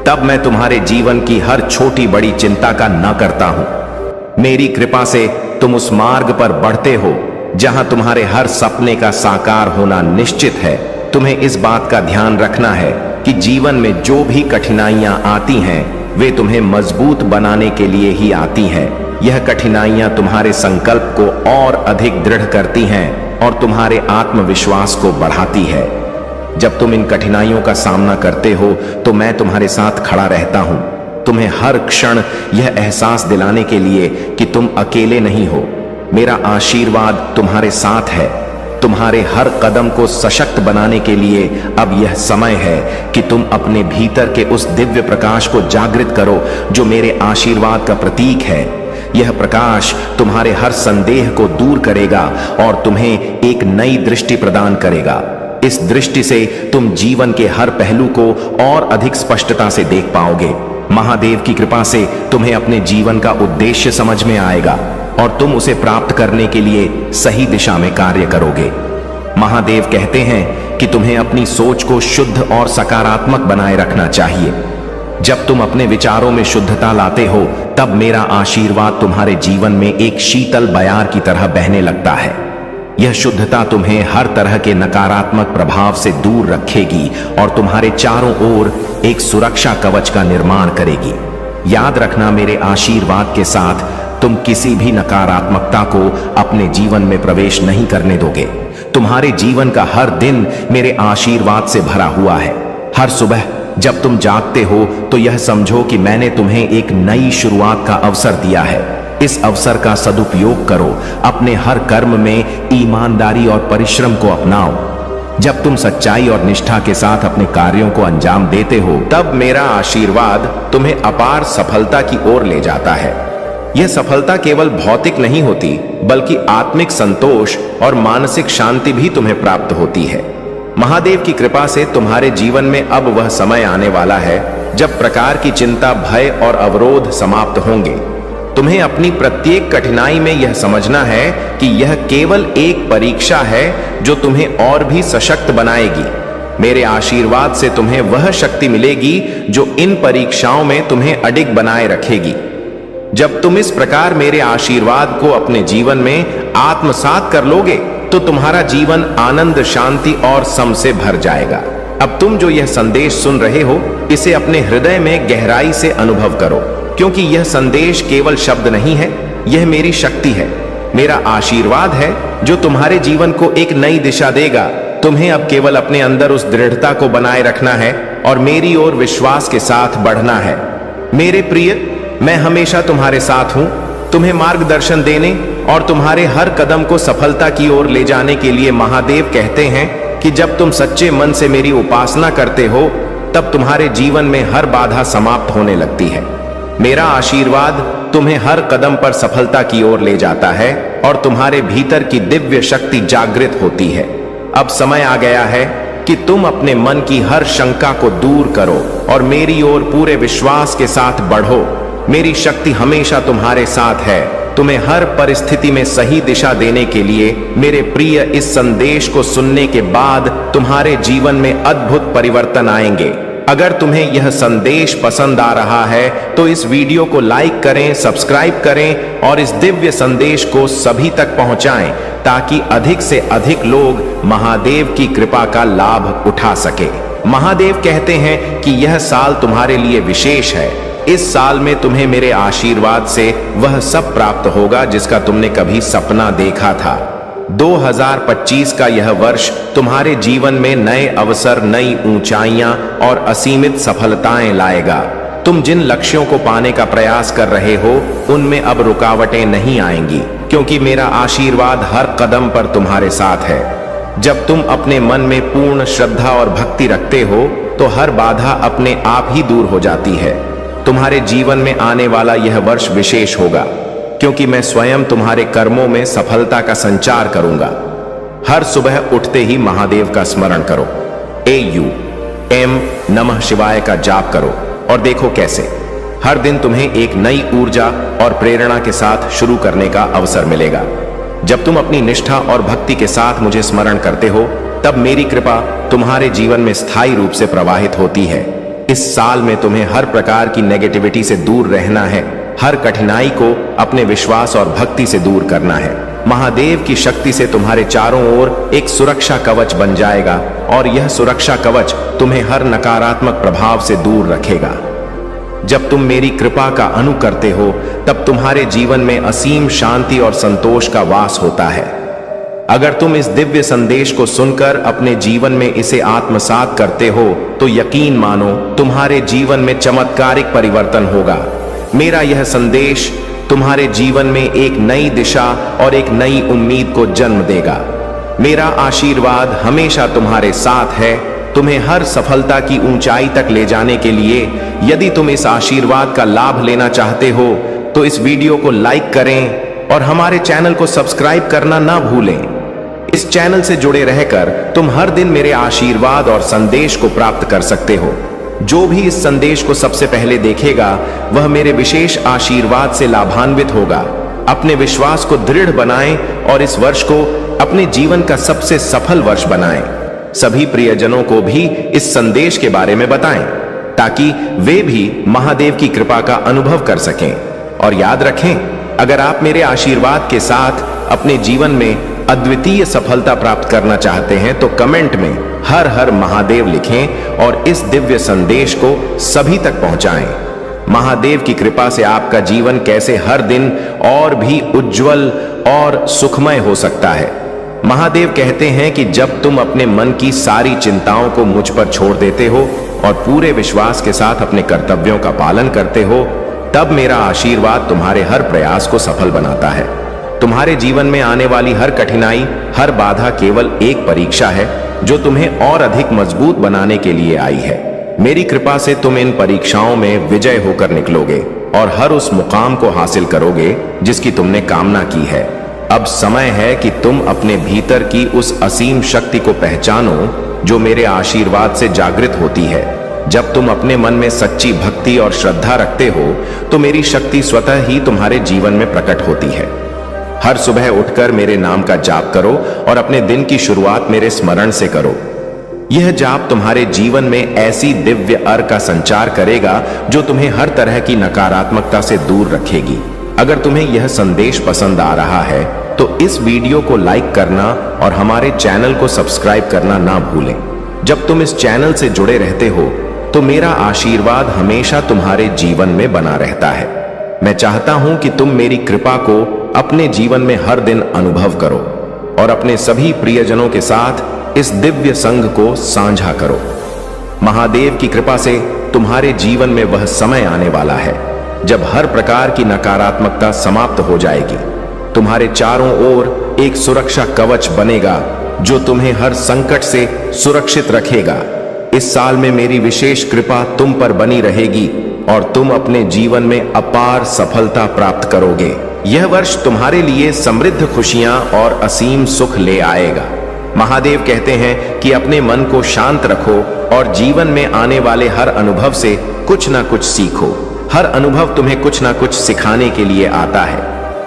तब मैं तुम्हारे जीवन की हर छोटी बड़ी चिंता का न करता हूं। मेरी कृपा से तुम उस मार्ग पर बढ़ते हो जहां तुम्हारे हर सपने का साकार होना निश्चित है। तुम्हें इस बात का ध्यान रखना है कि जीवन में जो भी कठिनाइयां आती हैं वे तुम्हें मजबूत बनाने के लिए ही आती हैं। यह कठिनाइयां तुम्हारे संकल्प को और अधिक दृढ़ करती हैं और तुम्हारे आत्मविश्वास को बढ़ाती है। जब तुम इन कठिनाइयों का सामना करते हो तो मैं तुम्हारे साथ खड़ा रहता हूं, तुम्हें हर क्षण यह एहसास दिलाने के लिए कि तुम अकेले नहीं हो। मेरा आशीर्वाद तुम्हारे साथ है। तुम्हारे हर कदम को सशक्त बनाने के लिए अब यह समय है कि तुम अपने भीतर के उस दिव्य प्रकाश को जागृत करो जो मेरे आशीर्वाद का प्रतीक है। यह प्रकाश तुम्हारे हर संदेह को दूर करेगा और तुम्हें एक नई दृष्टि प्रदान करेगा। इस दृष्टि से तुम जीवन के हर पहलू को और अधिक स्पष्टता से देख पाओगे। महादेव की कृपा से तुम्हें अपने जीवन का उद्देश्य समझ में आएगा और तुम उसे प्राप्त करने के लिए सही दिशा में कार्य करोगे। महादेव कहते हैं कि तुम्हें अपनी सोच को शुद्ध और सकारात्मक बनाए रखना चाहिए। जब तुम अपने विचारों में शुद्धता लाते हो तब मेरा आशीर्वाद तुम्हारे जीवन में एक शीतल बयार की तरह बहने लगता है। यह शुद्धता तुम्हें हर तरह के नकारात्मक प्रभाव से दूर रखेगी और तुम्हारे चारों ओर एक सुरक्षा कवच का निर्माण करेगी। याद रखना, मेरे आशीर्वाद के साथ तुम किसी भी नकारात्मकता को अपने जीवन में प्रवेश नहीं करने दोगे। तुम्हारे जीवन का हर दिन मेरे आशीर्वाद से भरा हुआ है। हर सुबह जब तुम जागते हो तो यह समझो कि मैंने तुम्हें एक नई शुरुआत का अवसर दिया है। इस अवसर का सदुपयोग करो। अपने हर कर्म में ईमानदारी और परिश्रम को अपनाओ। जब तुम सच्चाई और निष्ठा के साथ अपने कार्यों को अंजाम देते हो तब मेरा आशीर्वाद तुम्हें अपार सफलता की ओर ले जाता है। यह सफलता केवल भौतिक नहीं होती, बल्कि आत्मिक संतोष और मानसिक शांति भी तुम्हें प्राप्त होती है। महादेव की कृपा से तुम्हारे जीवन में अब वह समय आने वाला है जब प्रकार की चिंता, भय और अवरोध समाप्त होंगे। तुम्हें अपनी प्रत्येक कठिनाई में यह समझना है कि यह केवल एक परीक्षा है जो तुम्हें और भी सशक्त बनाएगी। मेरे आशीर्वाद से तुम्हें वह शक्ति मिलेगी जो इन परीक्षाओं में तुम्हें अडिग बनाए रखेगी। जब तुम इस प्रकार मेरे आशीर्वाद को अपने जीवन में आत्मसात कर लोगे तो तुम्हारा जीवन आनंद, शांति और सम से भर जाएगा। अब तुम जो यह संदेश सुन रहे हो, इसे अपने हृदय में गहराई से अनुभव करो, क्योंकि यह संदेश केवल शब्द नहीं है, यह मेरी शक्ति है, मेरा आशीर्वाद है जो तुम्हारे जीवन को एक नई दिशा देगा। तुम्हें अब केवल अपने अंदर उस दृढ़ता को बनाए रखना है और मेरी ओर विश्वास के साथ बढ़ना है। मेरे प्रिय, मैं हमेशा तुम्हारे साथ हूं, तुम्हें मार्गदर्शन देने और तुम्हारे हर कदम को सफलता की ओर ले जाने के लिए। महादेव कहते हैं कि जब तुम सच्चे मन से मेरी उपासना करते हो, तब तुम्हारे जीवन में हर बाधा समाप्त होने लगती है। मेरा आशीर्वाद तुम्हें हर कदम पर सफलता की ओर ले जाता है और तुम्हारे भीतर की दिव्य शक्ति जागृत होती है। अब समय आ गया है कि तुम अपने मन की हर शंका को दूर करो और मेरी ओर पूरे विश्वास के साथ बढ़ो। मेरी शक्ति हमेशा तुम्हारे साथ है, तुम्हें हर परिस्थिति में सही दिशा देने के लिए। मेरे प्रिय, इस संदेश को सुनने के बाद तुम्हारे जीवन में अद्भुत परिवर्तन आएंगे। अगर तुम्हें यह संदेश पसंद आ रहा है तो इस वीडियो को लाइक करें, सब्सक्राइब करें और इस दिव्य संदेश को सभी तक पहुंचाएं, ताकि अधिक से अधिक लोग महादेव की कृपा का लाभ उठा सके। महादेव कहते हैं कि यह साल तुम्हारे लिए विशेष है। इस साल में तुम्हें मेरे आशीर्वाद से वह सब प्राप्त होगा जिसका तुमने कभी सपना देखा था। 2025 का यह वर्ष तुम्हारे जीवन में नए अवसर, नई ऊंचाइयां और असीमित सफलताएं लाएगा। तुम जिन लक्ष्यों को पाने का प्रयास कर रहे हो, उनमें अब रुकावटें नहीं आएंगी, क्योंकि मेरा आशीर्वाद हर कदम पर तुम्हारे साथ है। जब तुम अपने मन में पूर्ण श्रद्धा और भक्ति रखते हो, तो हर बाधा अपने आप ही दूर हो जाती है। तुम्हारे जीवन में आने वाला यह वर्ष विशेष होगा, क्योंकि मैं स्वयं तुम्हारे कर्मों में सफलता का संचार करूंगा। हर सुबह उठते ही महादेव का स्मरण करो, AUM नमः शिवाय का जाप करो और देखो कैसे हर दिन तुम्हें एक नई ऊर्जा और प्रेरणा के साथ शुरू करने का अवसर मिलेगा। जब तुम अपनी निष्ठा और भक्ति के साथ मुझे स्मरण करते हो, तब मेरी कृपा तुम्हारे जीवन में स्थायी रूप से प्रवाहित होती है। इस साल में तुम्हें हर प्रकार की नेगेटिविटी से दूर रहना है, हर कठिनाई को अपने विश्वास और भक्ति से दूर करना है। महादेव की शक्ति से तुम्हारे चारों ओर एक सुरक्षा कवच बन जाएगा और यह सुरक्षा कवच तुम्हें हर नकारात्मक प्रभाव से दूर रखेगा। जब तुम मेरी कृपा का अनु करते हो, तब तुम्हारे जीवन में असीम शांति और संतोष का वास होता है। अगर तुम इस दिव्य संदेश को सुनकर अपने जीवन में इसे आत्मसात करते हो, तो यकीन मानो तुम्हारे जीवन में चमत्कारिक परिवर्तन होगा। मेरा यह संदेश तुम्हारे जीवन में एक नई दिशा और एक नई उम्मीद को जन्म देगा। मेरा आशीर्वाद हमेशा तुम्हारे साथ है, तुम्हें हर सफलता की ऊंचाई तक ले जाने के लिए। यदि तुम इस आशीर्वाद का लाभ लेना चाहते हो, तो इस वीडियो को लाइक करें और हमारे चैनल को सब्सक्राइब करना ना भूलें। इस चैनल से जुड़े रहकर तुम हर दिन मेरे आशीर्वाद और संदेश को प्राप्त कर सकते हो। जो भी इस संदेश को सबसे पहले देखेगा, वह मेरे विशेष आशीर्वाद से लाभान्वित होगा। अपने विश्वास को दृढ़ बनाएं और इस वर्ष को अपने जीवन का सबसे सफल वर्ष बनाएं। सभी प्रियजनों को भी इस संदेश के बारे में बताएं, ताकि वे भी महादेव की कृपा का अनुभव कर सकें। और याद रखें, अगर आप मेरे आशीर्वाद के साथ अपने जीवन में अद्वितीय सफलता प्राप्त करना चाहते हैं, तो कमेंट में हर हर महादेव लिखें और इस दिव्य संदेश को सभी तक पहुंचाएं। महादेव की कृपा से आपका जीवन कैसे हर दिन और भी उज्जवल और सुखमय हो सकता है। महादेव कहते हैं कि जब तुम अपने मन की सारी चिंताओं को मुझ पर छोड़ देते हो और पूरे विश्वास के साथ अपने कर्तव्यों का पालन करते हो, तब मेरा आशीर्वाद तुम्हारे हर प्रयास को सफल बनाता है। तुम्हारे जीवन में आने वाली हर कठिनाई, हर बाधा केवल एक परीक्षा है, जो तुम्हें और अधिक मजबूत बनाने के लिए आई है। मेरी कृपा से तुम इन परीक्षाओं में विजय होकर निकलोगे और हर उस मुकाम को हासिल करोगे जिसकी तुमने कामना की है। अब समय है कि तुम अपने भीतर की उस असीम शक्ति को पहचानो जो मेरे आशीर्वाद से जागृत होती है। जब तुम अपने मन में सच्ची भक्ति और श्रद्धा रखते हो तो मेरी शक्ति स्वतः ही तुम्हारे जीवन में प्रकट होती है। हर सुबह उठकर मेरे नाम का जाप करो और अपने दिन की शुरुआत मेरे स्मरण से करो। यह जाप तुम्हारे जीवन में ऐसी दिव्य अर्घ का संचार करेगा जो तुम्हें हर तरह की नकारात्मकता से दूर रखेगी। अगर तुम्हें यह संदेश पसंद आ रहा है तो इस वीडियो को लाइक करना और हमारे चैनल को सब्सक्राइब करना ना भूलें। जब तुम इस चैनल से जुड़े रहते हो तो मेरा आशीर्वाद हमेशा तुम्हारे जीवन में बना रहता है। मैं चाहता हूं कि तुम मेरी कृपा को अपने जीवन में हर दिन अनुभव करो और अपने सभी प्रियजनों के साथ इस दिव्य संघ को साझा करो। महादेव की कृपा से तुम्हारे जीवन में वह समय आने वाला है जब हर प्रकार की नकारात्मकता समाप्त हो जाएगी। तुम्हारे चारों ओर एक सुरक्षा कवच बनेगा जो तुम्हें हर संकट से सुरक्षित रखेगा। इस साल में मेरी विशेष कृपा तुम पर बनी रहेगी और तुम अपने जीवन में अपार सफलता प्राप्त करोगे। यह वर्ष तुम्हारे लिए समृद्ध खुशियां और असीम सुख ले आएगा। महादेव कहते हैं कि अपने मन को शांत रखो और जीवन में आने वाले हर अनुभव से कुछ ना कुछ सीखो। हर अनुभव तुम्हें कुछ ना कुछ सिखाने के लिए आता है।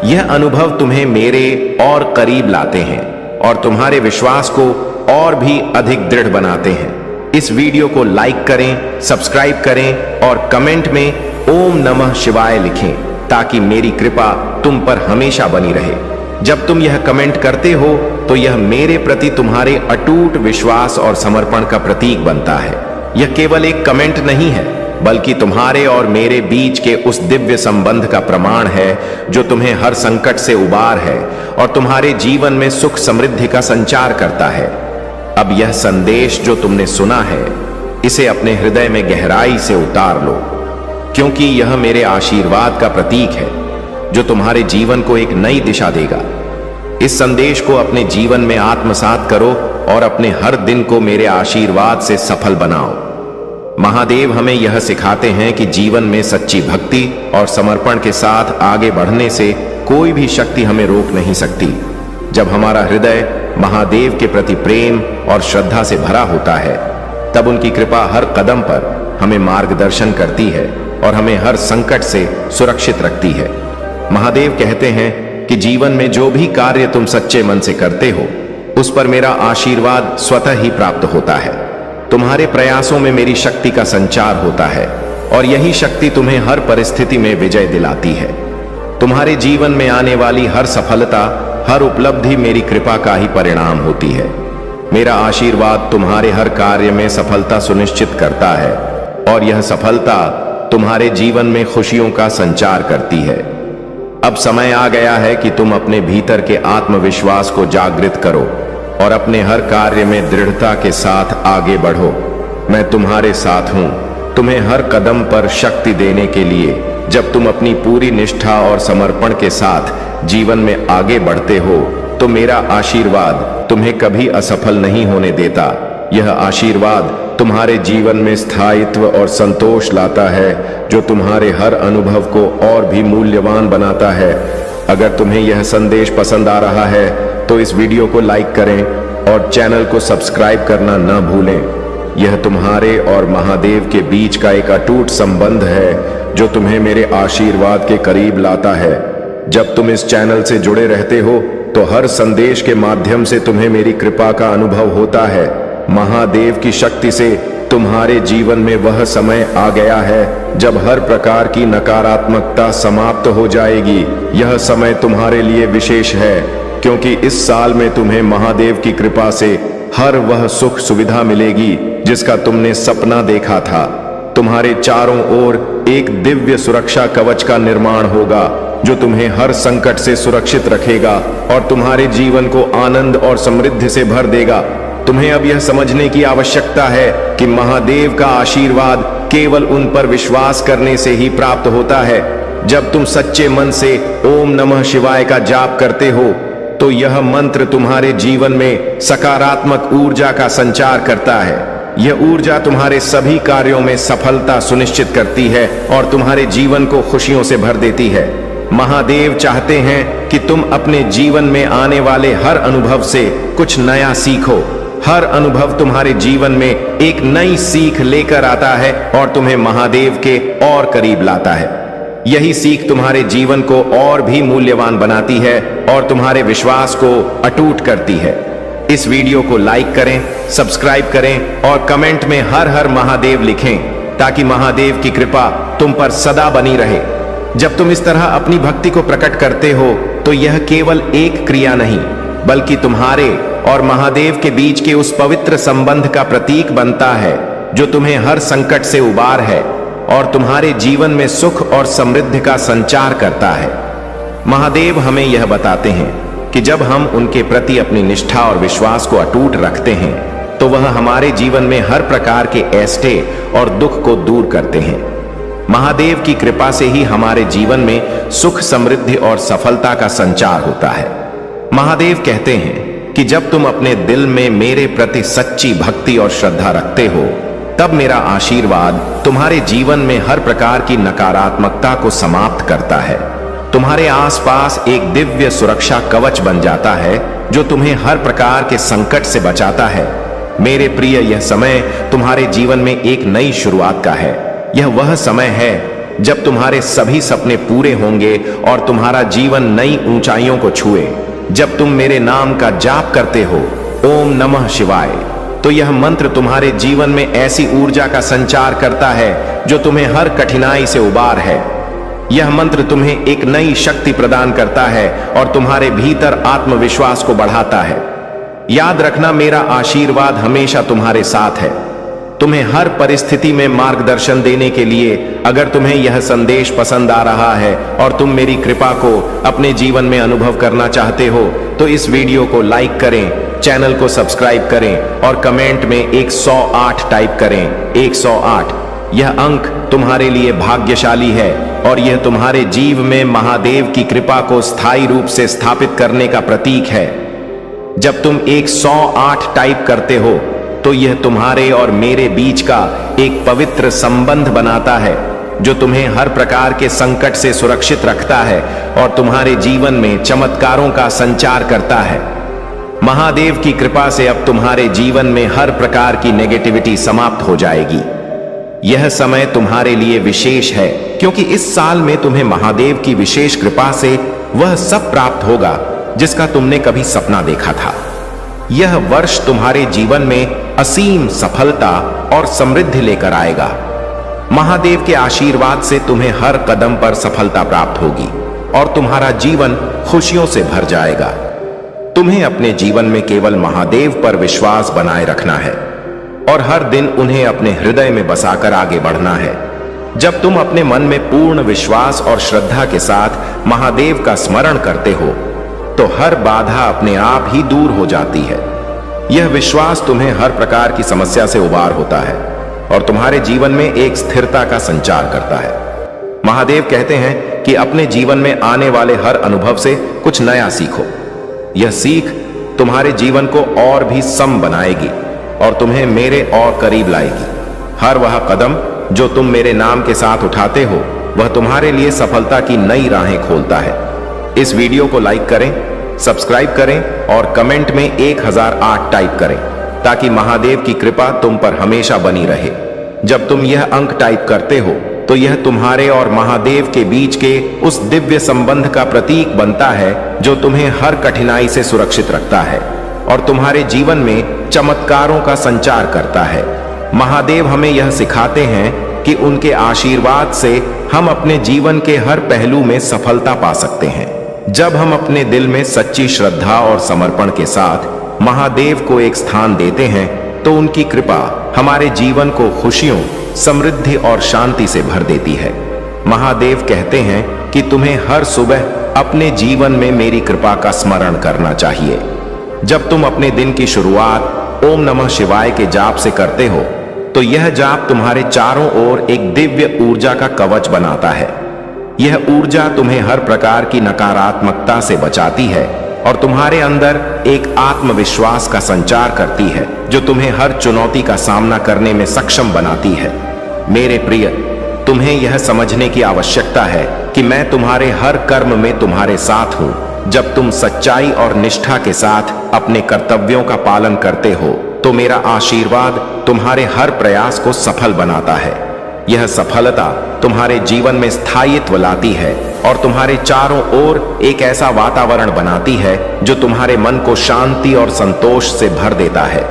यह अनुभव तुम्हें मेरे और करीब लाते हैं और तुम्हारे विश्वास को और भी अधिक दृढ़ बनाते हैं। इस वीडियो को लाइक करें, सब्सक्राइब करें और कमेंट में ओम नमः शिवाय लिखें ताकि मेरी कृपा तुम पर हमेशा बनी रहे। जब तुम यह कमेंट करते हो तो यह मेरे प्रति तुम्हारे अटूट विश्वास और समर्पण का प्रतीक बनता है। यह केवल एक कमेंट नहीं है बल्कि तुम्हारे और मेरे बीच के उस दिव्य संबंध का प्रमाण है जो तुम्हें हर संकट से उबार है और तुम्हारे जीवन में सुख समृद्धि का संचार करता है। अब यह संदेश जो तुमने सुना है इसे अपने हृदय में गहराई से उतार लो, क्योंकि यह मेरे आशीर्वाद का प्रतीक है जो तुम्हारे जीवन को एक नई दिशा देगा। इस संदेश को अपने जीवन में आत्मसात करो और अपने हर दिन को मेरे आशीर्वाद से सफल बनाओ। महादेव हमें यह सिखाते हैं कि जीवन में सच्ची भक्ति और समर्पण के साथ आगे बढ़ने से कोई भी शक्ति हमें रोक नहीं सकती। जब हमारा हृदय महादेव के प्रति प्रेम और श्रद्धा से भरा होता है तब उनकी कृपा हर कदम पर हमें मार्गदर्शन करती है और हमें हर संकट से सुरक्षित रखती है। महादेव कहते हैं कि जीवन में जो भी कार्य तुम सच्चे मन से करते हो उस पर मेरा आशीर्वाद स्वतः ही प्राप्त होता है। तुम्हारे प्रयासों में मेरी शक्ति का संचार होता है और यही शक्ति तुम्हें हर परिस्थिति में विजय दिलाती है। तुम्हारे जीवन में आने वाली हर सफलता, हर उपलब्धि मेरी कृपा का ही परिणाम होती है। मेरा आशीर्वाद तुम्हारे हर कार्य में सफलता सुनिश्चित करता है और यह सफलता तुम्हारे जीवन में खुशियों का संचार करती है। अब समय आ गया है कि तुम अपने भीतर के आत्मविश्वास को जागृत करो और अपने हर कार्य में दृढ़ता के साथ आगे बढ़ो। मैं तुम्हारे साथ हूं, तुम्हें हर कदम पर शक्ति देने के लिए। जब तुम अपनी पूरी निष्ठा और समर्पण के साथ जीवन में आगे बढ़ते हो तो मेरा आशीर्वाद तुम्हें कभी असफल नहीं होने देता। यह आशीर्वाद तुम्हारे जीवन में स्थायित्व और संतोष लाता है जो तुम्हारे हर अनुभव को और भी मूल्यवान बनाता है। अगर तुम्हें यह संदेश पसंद आ रहा है तो इस वीडियो को लाइक करें और चैनल को सब्सक्राइब करना न भूलें। यह तुम्हारे और महादेव के बीच का एक अटूट संबंध है जो तुम्हें मेरे आशीर्वाद के करीब लाता है। जब तुम इस चैनल से जुड़े रहते हो तो हर संदेश के माध्यम से तुम्हें मेरी कृपा का अनुभव होता है। महादेव की शक्ति से तुम्हारे जीवन में वह समय आ गया है जब हर प्रकार की नकारात्मकता समाप्त हो जाएगी। यह समय तुम्हारे लिए विशेष है क्योंकि इस साल में तुम्हें महादेव की कृपा से हर वह सुख सुविधा मिलेगी जिसका तुमने सपना देखा था। तुम्हारे चारों ओर एक दिव्य सुरक्षा कवच का निर्माण होगा जो तुम्हें हर संकट से सुरक्षित रखेगा और तुम्हारे जीवन को आनंद और समृद्धि से भर देगा। तुम्हें अब यह समझने की आवश्यकता है कि महादेव का आशीर्वाद केवल उन पर विश्वास करने से ही प्राप्त होता है। जब तुम सच्चे मन से ओम नमः शिवाय का जाप करते हो तो यह मंत्र तुम्हारे जीवन में सकारात्मक ऊर्जा का संचार करता है। यह ऊर्जा तुम्हारे सभी कार्यों में सफलता सुनिश्चित करती है और तुम्हारे जीवन को खुशियों से भर देती है। महादेव चाहते हैं कि तुम अपने जीवन में आने वाले हर अनुभव से कुछ नया सीखो। हर अनुभव तुम्हारे जीवन में एक नई सीख लेकर आता है और तुम्हें महादेव के और करीब लाता है। यही सीख तुम्हारे जीवन को और भी मूल्यवान बनाती है और तुम्हारे विश्वास को अटूट करती है। इस वीडियो को लाइक करें, सब्सक्राइब करें और कमेंट में हर हर महादेव लिखें ताकि महादेव की कृपा तुम पर सदा बनी रहे। जब तुम इस तरह अपनी भक्ति को प्रकट करते हो तो यह केवल एक क्रिया नहीं बल्कि तुम्हारे और महादेव के बीच के उस पवित्र संबंध का प्रतीक बनता है जो तुम्हें हर संकट से उबार है और तुम्हारे जीवन में सुख और समृद्धि का संचार करता है। महादेव हमें यह बताते हैं कि जब हम उनके प्रति अपनी निष्ठा और विश्वास को अटूट रखते हैं तो वह हमारे जीवन में हर प्रकार के ऐष्ठे और दुख को दूर करते हैं। महादेव की कृपा से ही हमारे जीवन में सुख, समृद्धि और सफलता का संचार होता है। महादेव कहते हैं कि जब तुम अपने दिल में मेरे प्रति सच्ची भक्ति और श्रद्धा रखते हो तब मेरा आशीर्वाद तुम्हारे जीवन में हर प्रकार की नकारात्मकता को समाप्त करता है। तुम्हारे आसपास एक दिव्य सुरक्षा कवच बन जाता है जो तुम्हें हर प्रकार के संकट से बचाता है। मेरे प्रिय, यह समय तुम्हारे जीवन में एक नई शुरुआत का है। यह वह समय है जब तुम्हारे सभी सपने पूरे होंगे और तुम्हारा जीवन नई ऊंचाइयों को छुए। जब तुम मेरे नाम का जाप करते हो, ओम नमः शिवाय, तो यह मंत्र तुम्हारे जीवन में ऐसी ऊर्जा का संचार करता है जो तुम्हें हर कठिनाई से उबार है। यह मंत्र तुम्हें एक नई शक्ति प्रदान करता है और तुम्हारे भीतर आत्मविश्वास को बढ़ाता है। याद रखना, मेरा आशीर्वाद हमेशा तुम्हारे साथ है, तुम्हें हर परिस्थिति में मार्गदर्शन देने के लिए। अगर तुम्हें यह संदेश पसंद आ रहा है और तुम मेरी कृपा को अपने जीवन में अनुभव करना चाहते हो तो इस वीडियो को लाइक करें, चैनल को सब्सक्राइब करें और कमेंट में 108 टाइप करें। 108 यह अंक तुम्हारे लिए भाग्यशाली है और यह तुम्हारे जीव में महादेव की कृपा को स्थायी रूप से स्थापित करने का प्रतीक है। जब तुम 108 टाइप करते हो तो यह तुम्हारे और मेरे बीच का एक पवित्र संबंध बनाता है जो तुम्हें हर प्रकार के संकट से सुरक्षित रखता है और तुम्हारे जीवन में चमत्कारों का संचार करता है। महादेव की कृपा से अब तुम्हारे जीवन में हर प्रकार की नेगेटिविटी समाप्त हो जाएगी। यह समय तुम्हारे लिए विशेष है क्योंकि इस साल में तुम्हें महादेव की विशेष कृपा से वह सब प्राप्त होगा जिसका तुमने कभी सपना देखा था। यह वर्ष तुम्हारे जीवन में असीम सफलता और समृद्धि लेकर आएगा। महादेव के आशीर्वाद से तुम्हें हर कदम पर सफलता प्राप्त होगी और तुम्हारा जीवन खुशियों से भर जाएगा। तुम्हें अपने जीवन में केवल महादेव पर विश्वास बनाए रखना है और हर दिन उन्हें अपने हृदय में बसाकर आगे बढ़ना है। जब तुम अपने मन में पूर्ण विश्वास और श्रद्धा के साथ महादेव का स्मरण करते हो तो हर बाधा अपने आप ही दूर हो जाती है। यह विश्वास तुम्हें हर प्रकार की समस्या से उबार होता है और तुम्हारे जीवन में एक स्थिरता का संचार करता है। महादेव कहते हैं कि अपने जीवन में आने वाले हर अनुभव से कुछ नया सीखो। यह सीख तुम्हारे जीवन को और भी सम बनाएगी और तुम्हें मेरे और करीब लाएगी। हर वह कदम जो तुम मेरे नाम के साथ उठाते हो वह तुम्हारे लिए सफलता की नई राहें खोलता है। इस वीडियो को लाइक करें, सब्सक्राइब करें और कमेंट में 1008 टाइप करें ताकि महादेव की कृपा तुम पर हमेशा बनी रहे। जब तुम यह अंक टाइप करते हो तो यह तुम्हारे और महादेव के बीच के उस दिव्य संबंध का प्रतीक बनता है जो तुम्हें हर कठिनाई से सुरक्षित रखता है और तुम्हारे जीवन में चमत्कारों का संचार करता है। महादेव हमें यह सिखाते हैं कि उनके आशीर्वाद से हम अपने जीवन के हर पहलू में सफलता पा सकते हैं। जब हम अपने दिल में सच्ची श्रद्धा और समर्पण के साथ महादेव को एक स्थान देते हैं तो उनकी कृपा हमारे जीवन को खुशियों, समृद्धि और शांति से भर देती है। महादेव कहते हैं कि तुम्हें हर सुबह अपने जीवन में मेरी कृपा का स्मरण करना चाहिए। जब तुम अपने दिन की शुरुआत ओम नमः शिवाय के जाप से करते हो तो यह जाप तुम्हारे चारों ओर एक दिव्य ऊर्जा का कवच बनाता है। यह ऊर्जा तुम्हें हर प्रकार की नकारात्मकता से बचाती है और तुम्हारे अंदर एक आत्मविश्वास का संचार करती है जो तुम्हें हर चुनौती का सामना करने में सक्षम बनाती है। मेरे प्रिय, तुम्हें यह समझने की आवश्यकता है कि मैं तुम्हारे हर कर्म में तुम्हारे साथ हूं। जब तुम सच्चाई और निष्ठा के साथ अपने कर्तव्यों का पालन करते हो तो मेरा आशीर्वाद तुम्हारे हर प्रयास को सफल बनाता है। यह सफलता तुम्हारे जीवन में स्थायित्व लाती है और तुम्हारे चारों ओर एक ऐसा वातावरण बनाती है जो तुम्हारे मन को शांति और संतोष से भर देता है।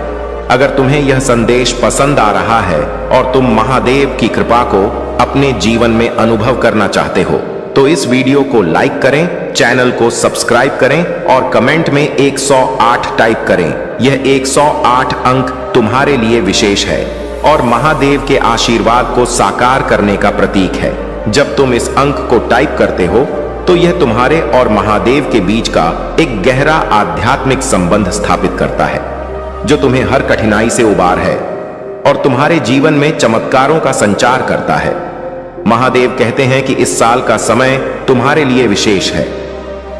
अगर तुम्हें यह संदेश पसंद आ रहा है और तुम महादेव की कृपा को अपने जीवन में अनुभव करना चाहते हो तो इस वीडियो को लाइक करें, चैनल को सब्सक्राइब करें और कमेंट में 108 टाइप करें। यह 108 अंक तुम्हारे लिए विशेष है और महादेव के आशीर्वाद को साकार करने का प्रतीक है। जब तुम इस अंक को टाइप करते हो तो यह तुम्हारे और महादेव के बीच का एक गहरा आध्यात्मिक संबंध स्थापित करता है जो तुम्हें हर कठिनाई से उबार है और तुम्हारे जीवन में चमत्कारों का संचार करता है। महादेव कहते हैं कि इस साल का समय तुम्हारे लिए विशेष है।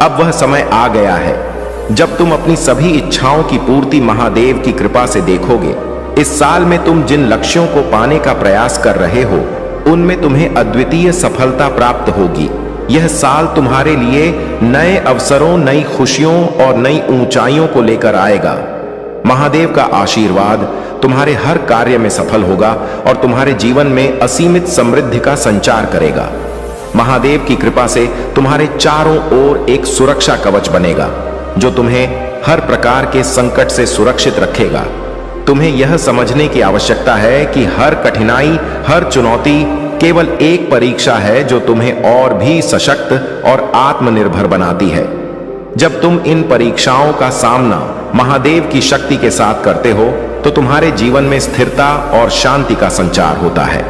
अब वह समय आ गया है जब तुम अपनी सभी इच्छाओं की पूर्ति महादेव की कृपा से देखोगे। इस साल में तुम जिन लक्ष्यों को पाने का प्रयास कर रहे हो उनमें तुम्हें अद्वितीय सफलता प्राप्त होगी। यह साल तुम्हारे लिए नए अवसरों, नई खुशियों और नई ऊंचाइयों को लेकर आएगा। महादेव का आशीर्वाद तुम्हारे हर कार्य में सफल होगा और तुम्हारे जीवन में असीमित समृद्धि का संचार करेगा। महादेव की कृपा से तुम्हारे चारों ओर एक सुरक्षा कवच बनेगा जो तुम्हें हर प्रकार के संकट से सुरक्षित रखेगा। तुम्हें यह समझने की आवश्यकता है कि हर कठिनाई, हर चुनौती केवल एक परीक्षा है जो तुम्हें और भी सशक्त और आत्मनिर्भर बनाती है। जब तुम इन परीक्षाओं का सामना महादेव की शक्ति के साथ करते हो तो तुम्हारे जीवन में स्थिरता और शांति का संचार होता है।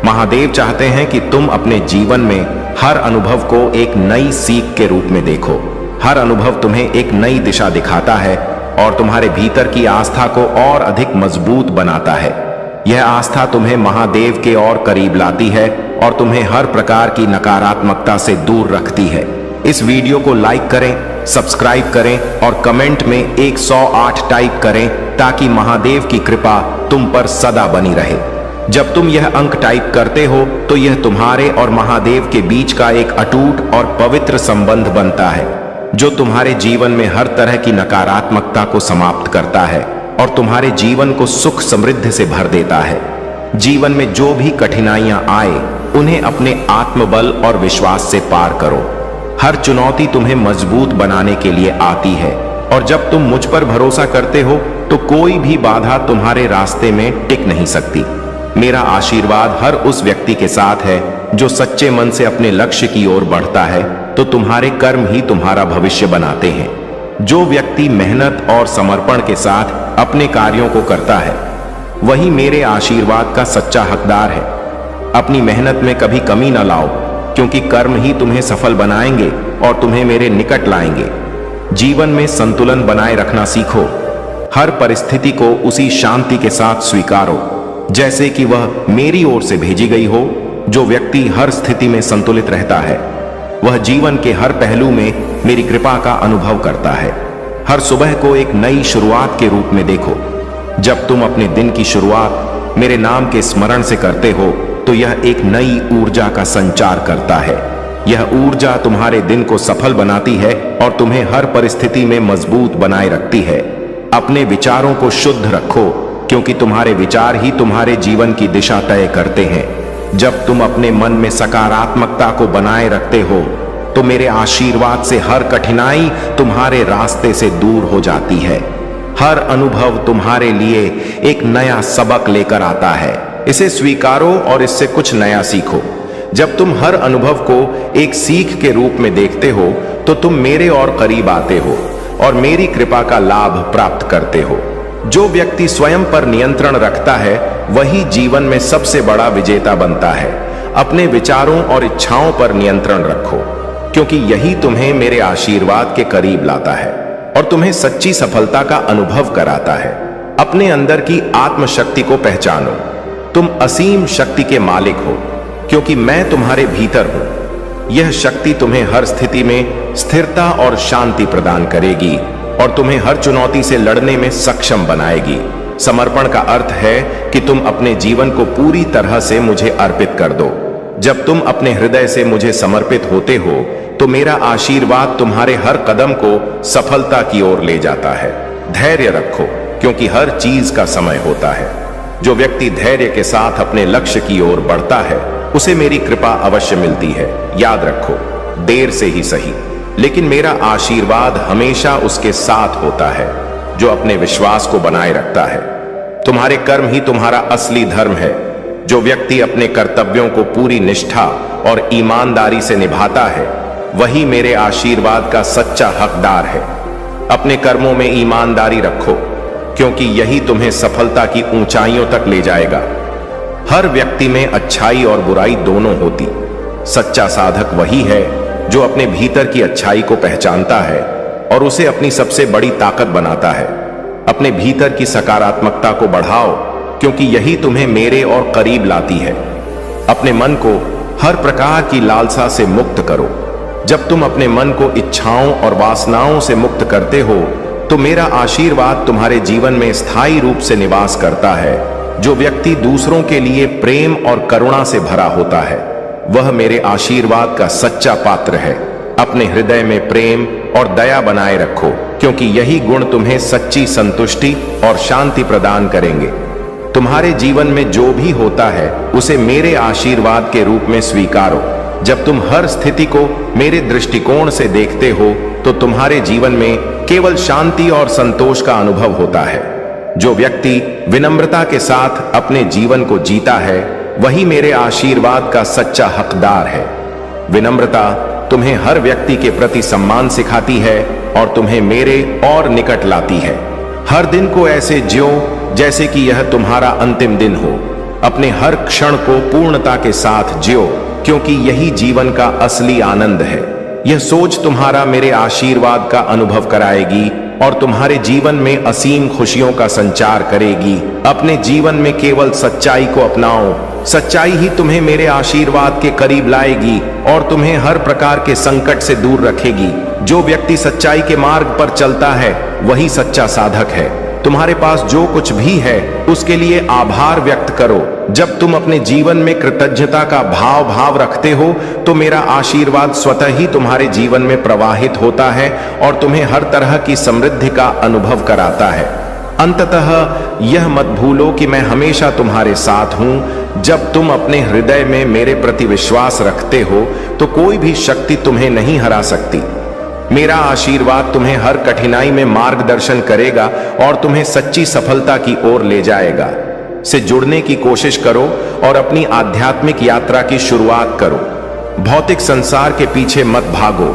महादेव चाहते हैं कि तुम अपने जीवन में हर अनुभव को एक नई सीख के रूप में देखो। हर अनुभव तुम्हें एक नई दिशा दिखाता है और तुम्हारे भीतर की आस्था को और अधिक मजबूत बनाता है। यह आस्था तुम्हें महादेव के और करीब लाती है और तुम्हें हर प्रकार की नकारात्मकता से दूर रखती है। इस वीडियो को लाइक करें, सब्सक्राइब करें और कमेंट में 108 टाइप करें ताकि महादेव की कृपा तुम पर सदा बनी रहे। जब तुम यह अंक टाइप करते हो तो यह तुम्हारे और महादेव के बीच का एक अटूट और पवित्र संबंध बनता है जो तुम्हारे जीवन में हर तरह की नकारात्मकता को समाप्त करता है और तुम्हारे जीवन को सुख समृद्धि से भर देता है। जीवन में जो भी कठिनाइयां आए उन्हें अपने आत्मबल और विश्वास से पार करो। हर चुनौती तुम्हें मजबूत बनाने के लिए आती है और जब तुम मुझ पर भरोसा करते हो तो कोई भी बाधा तुम्हारे रास्ते में टिक नहीं सकती। मेरा आशीर्वाद हर उस व्यक्ति के साथ है जो सच्चे मन से अपने लक्ष्य की ओर बढ़ता है तो तुम्हारे कर्म ही तुम्हारा भविष्य बनाते हैं। जो व्यक्ति मेहनत और समर्पण के साथ अपने कार्यों को करता है वही मेरे आशीर्वाद का सच्चा हकदार है। अपनी मेहनत में कभी कमी न लाओ क्योंकि कर्म ही तुम्हें सफल बनाएंगे और तुम्हें मेरे निकट लाएंगे। जीवन में संतुलन बनाए रखना सीखो। हर परिस्थिति को उसी शांति के साथ स्वीकारो जैसे कि वह मेरी ओर से भेजी गई हो। जो व्यक्ति हर स्थिति में संतुलित रहता है वह जीवन के हर पहलू में मेरी कृपा का अनुभव करता है। हर सुबह को एक नई शुरुआत के रूप में देखो। जब तुम अपने दिन की शुरुआत मेरे नाम के स्मरण से करते हो तो यह एक नई ऊर्जा का संचार करता है। यह ऊर्जा तुम्हारे दिन को सफल बनाती है और तुम्हें हर परिस्थिति में मजबूत बनाए रखती है। अपने विचारों को शुद्ध रखो क्योंकि तुम्हारे विचार ही तुम्हारे जीवन की दिशा तय करते हैं। जब तुम अपने मन में सकारात्मकता को बनाए रखते हो तो मेरे आशीर्वाद से हर कठिनाई तुम्हारे रास्ते से दूर हो जाती है। हर अनुभव तुम्हारे लिए एक नया सबक लेकर आता है। इसे स्वीकारो और इससे कुछ नया सीखो। जब तुम हर अनुभव को एक सीख के रूप में देखते हो तो तुम मेरे और करीब आते हो और मेरी कृपा का लाभ प्राप्त करते हो। जो व्यक्ति स्वयं पर नियंत्रण रखता है वही जीवन में सबसे बड़ा विजेता बनता है। अपने विचारों और इच्छाओं पर नियंत्रण रखो क्योंकि यही तुम्हें मेरे आशीर्वाद के करीब लाता है और तुम्हें सच्ची सफलता का अनुभव कराता है। अपने अंदर की आत्मशक्ति को पहचानो। तुम असीम शक्ति के मालिक हो क्योंकि मैं तुम्हारे भीतर हूं। यह शक्ति तुम्हें हर स्थिति में स्थिरता और शांति प्रदान करेगी और तुम्हें हर चुनौती से लड़ने में सक्षम बनाएगी। समर्पण का अर्थ है कि तुम अपने जीवन को पूरी तरह से मुझे अर्पित कर दो। जब तुम अपने हृदय से मुझे समर्पित होते हो तो मेरा आशीर्वाद तुम्हारे हर कदम को सफलता की ओर ले जाता है। धैर्य रखो, क्योंकि हर चीज का समय होता है। जो व्यक्ति धैर्य के साथ अपने लक्ष्य की ओर बढ़ता है उसे मेरी कृपा अवश्य मिलती है। याद रखो, देर से ही सही, लेकिन मेरा आशीर्वाद हमेशा उसके साथ होता है जो अपने विश्वास को बनाए रखता है। तुम्हारे कर्म ही तुम्हारा असली धर्म है। जो व्यक्ति अपने कर्तव्यों को पूरी निष्ठा और ईमानदारी से निभाता है वही मेरे आशीर्वाद का सच्चा हकदार है। अपने कर्मों में ईमानदारी रखो, क्योंकि यही तुम्हें सफलता की ऊंचाइयों तक ले जाएगा। हर व्यक्ति में अच्छाई और बुराई दोनों होती। सच्चा साधक वही है जो अपने भीतर की अच्छाई को पहचानता है और उसे अपनी सबसे बड़ी ताकत बनाता है। अपने भीतर की सकारात्मकता को बढ़ाओ, क्योंकि यही तुम्हें मेरे और करीब लाती है। अपने मन को हर प्रकार की लालसा से मुक्त करो। जब तुम अपने मन को इच्छाओं और वासनाओं से मुक्त करते हो तो मेरा आशीर्वाद तुम्हारे जीवन में स्थायी रूप से निवास करता है। जो व्यक्ति दूसरों के लिए प्रेम और करुणा से भरा होता है वह मेरे आशीर्वाद का सच्चा पात्र है। अपने हृदय में प्रेम और दया बनाए रखो, क्योंकि यही गुण तुम्हें सच्ची संतुष्टि और शांति प्रदान करेंगे। तुम्हारे जीवन में जो भी होता है उसे मेरे आशीर्वाद के रूप में स्वीकारो। जब तुम हर स्थिति को मेरे दृष्टिकोण से देखते हो तो तुम्हारे जीवन में केवल शांति और संतोष का अनुभव होता है। जो व्यक्ति विनम्रता के साथ अपने जीवन को जीता है वही मेरे आशीर्वाद का सच्चा हकदार है। विनम्रता तुम्हें हर व्यक्ति के प्रति सम्मान सिखाती है और तुम्हें मेरे और निकट लाती है। हर दिन को ऐसे जियो जैसे कि यह तुम्हारा अंतिम दिन हो। अपने हर क्षण को पूर्णता के साथ जियो, क्योंकि यही जीवन का असली आनंद है। यह सोच तुम्हारा मेरे आशीर्वाद का अनुभव कराएगी और तुम्हारे जीवन में असीम खुशियों का संचार करेगी। अपने जीवन में केवल सच्चाई को अपनाओ। सच्चाई ही तुम्हें मेरे आशीर्वाद के करीब लाएगी और तुम्हें हर प्रकार के संकट से दूर रखेगी। जो व्यक्ति सच्चाई के मार्ग पर चलता है वही सच्चा साधक है। तुम्हारे पास जो कुछ भी है उसके लिए आभार व्यक्त करो। जब तुम अपने जीवन में कृतज्ञता का भाव रखते हो तो मेरा आशीर्वाद स्वतः ही तुम्हारे जीवन में प्रवाहित होता है और तुम्हें हर तरह की समृद्धि का अनुभव कराता है। अंततः यह मत भूलो कि मैं हमेशा तुम्हारे साथ हूं। जब तुम अपने हृदय में मेरे प्रति विश्वास रखते हो तो कोई भी शक्ति तुम्हें नहीं हरा सकती। मेरा आशीर्वाद तुम्हें हर कठिनाई में मार्गदर्शन करेगा और तुम्हें सच्ची सफलता की ओर ले जाएगा। से जुड़ने की कोशिश करो और अपनी आध्यात्मिक यात्रा की शुरुआत करो। भौतिक संसार के पीछे मत भागो।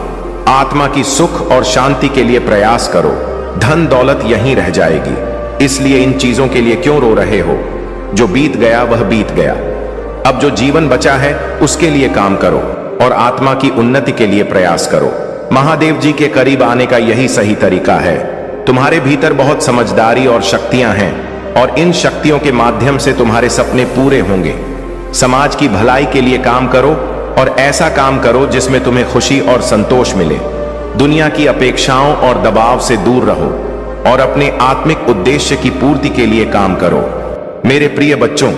आत्मा की सुख और शांति के लिए प्रयास करो। धन दौलत यहीं रह जाएगी, इसलिए इन चीजों के लिए क्यों रो रहे हो? जो बीत गया वह बीत गया। अब जो जीवन बचा है उसके लिए काम करो और आत्मा की उन्नति के लिए प्रयास करो। महादेव जी के करीब आने का यही सही तरीका है। तुम्हारे भीतर बहुत समझदारी और शक्तियां हैं और इन शक्तियों के माध्यम से तुम्हारे सपने पूरे होंगे। समाज की भलाई के लिए काम करो और ऐसा काम करो जिसमें तुम्हें खुशी और संतोष मिले। दुनिया की अपेक्षाओं और दबाव से दूर रहो और अपने आत्मिक उद्देश्य की पूर्ति के लिए काम करो। मेरे प्रिय बच्चों,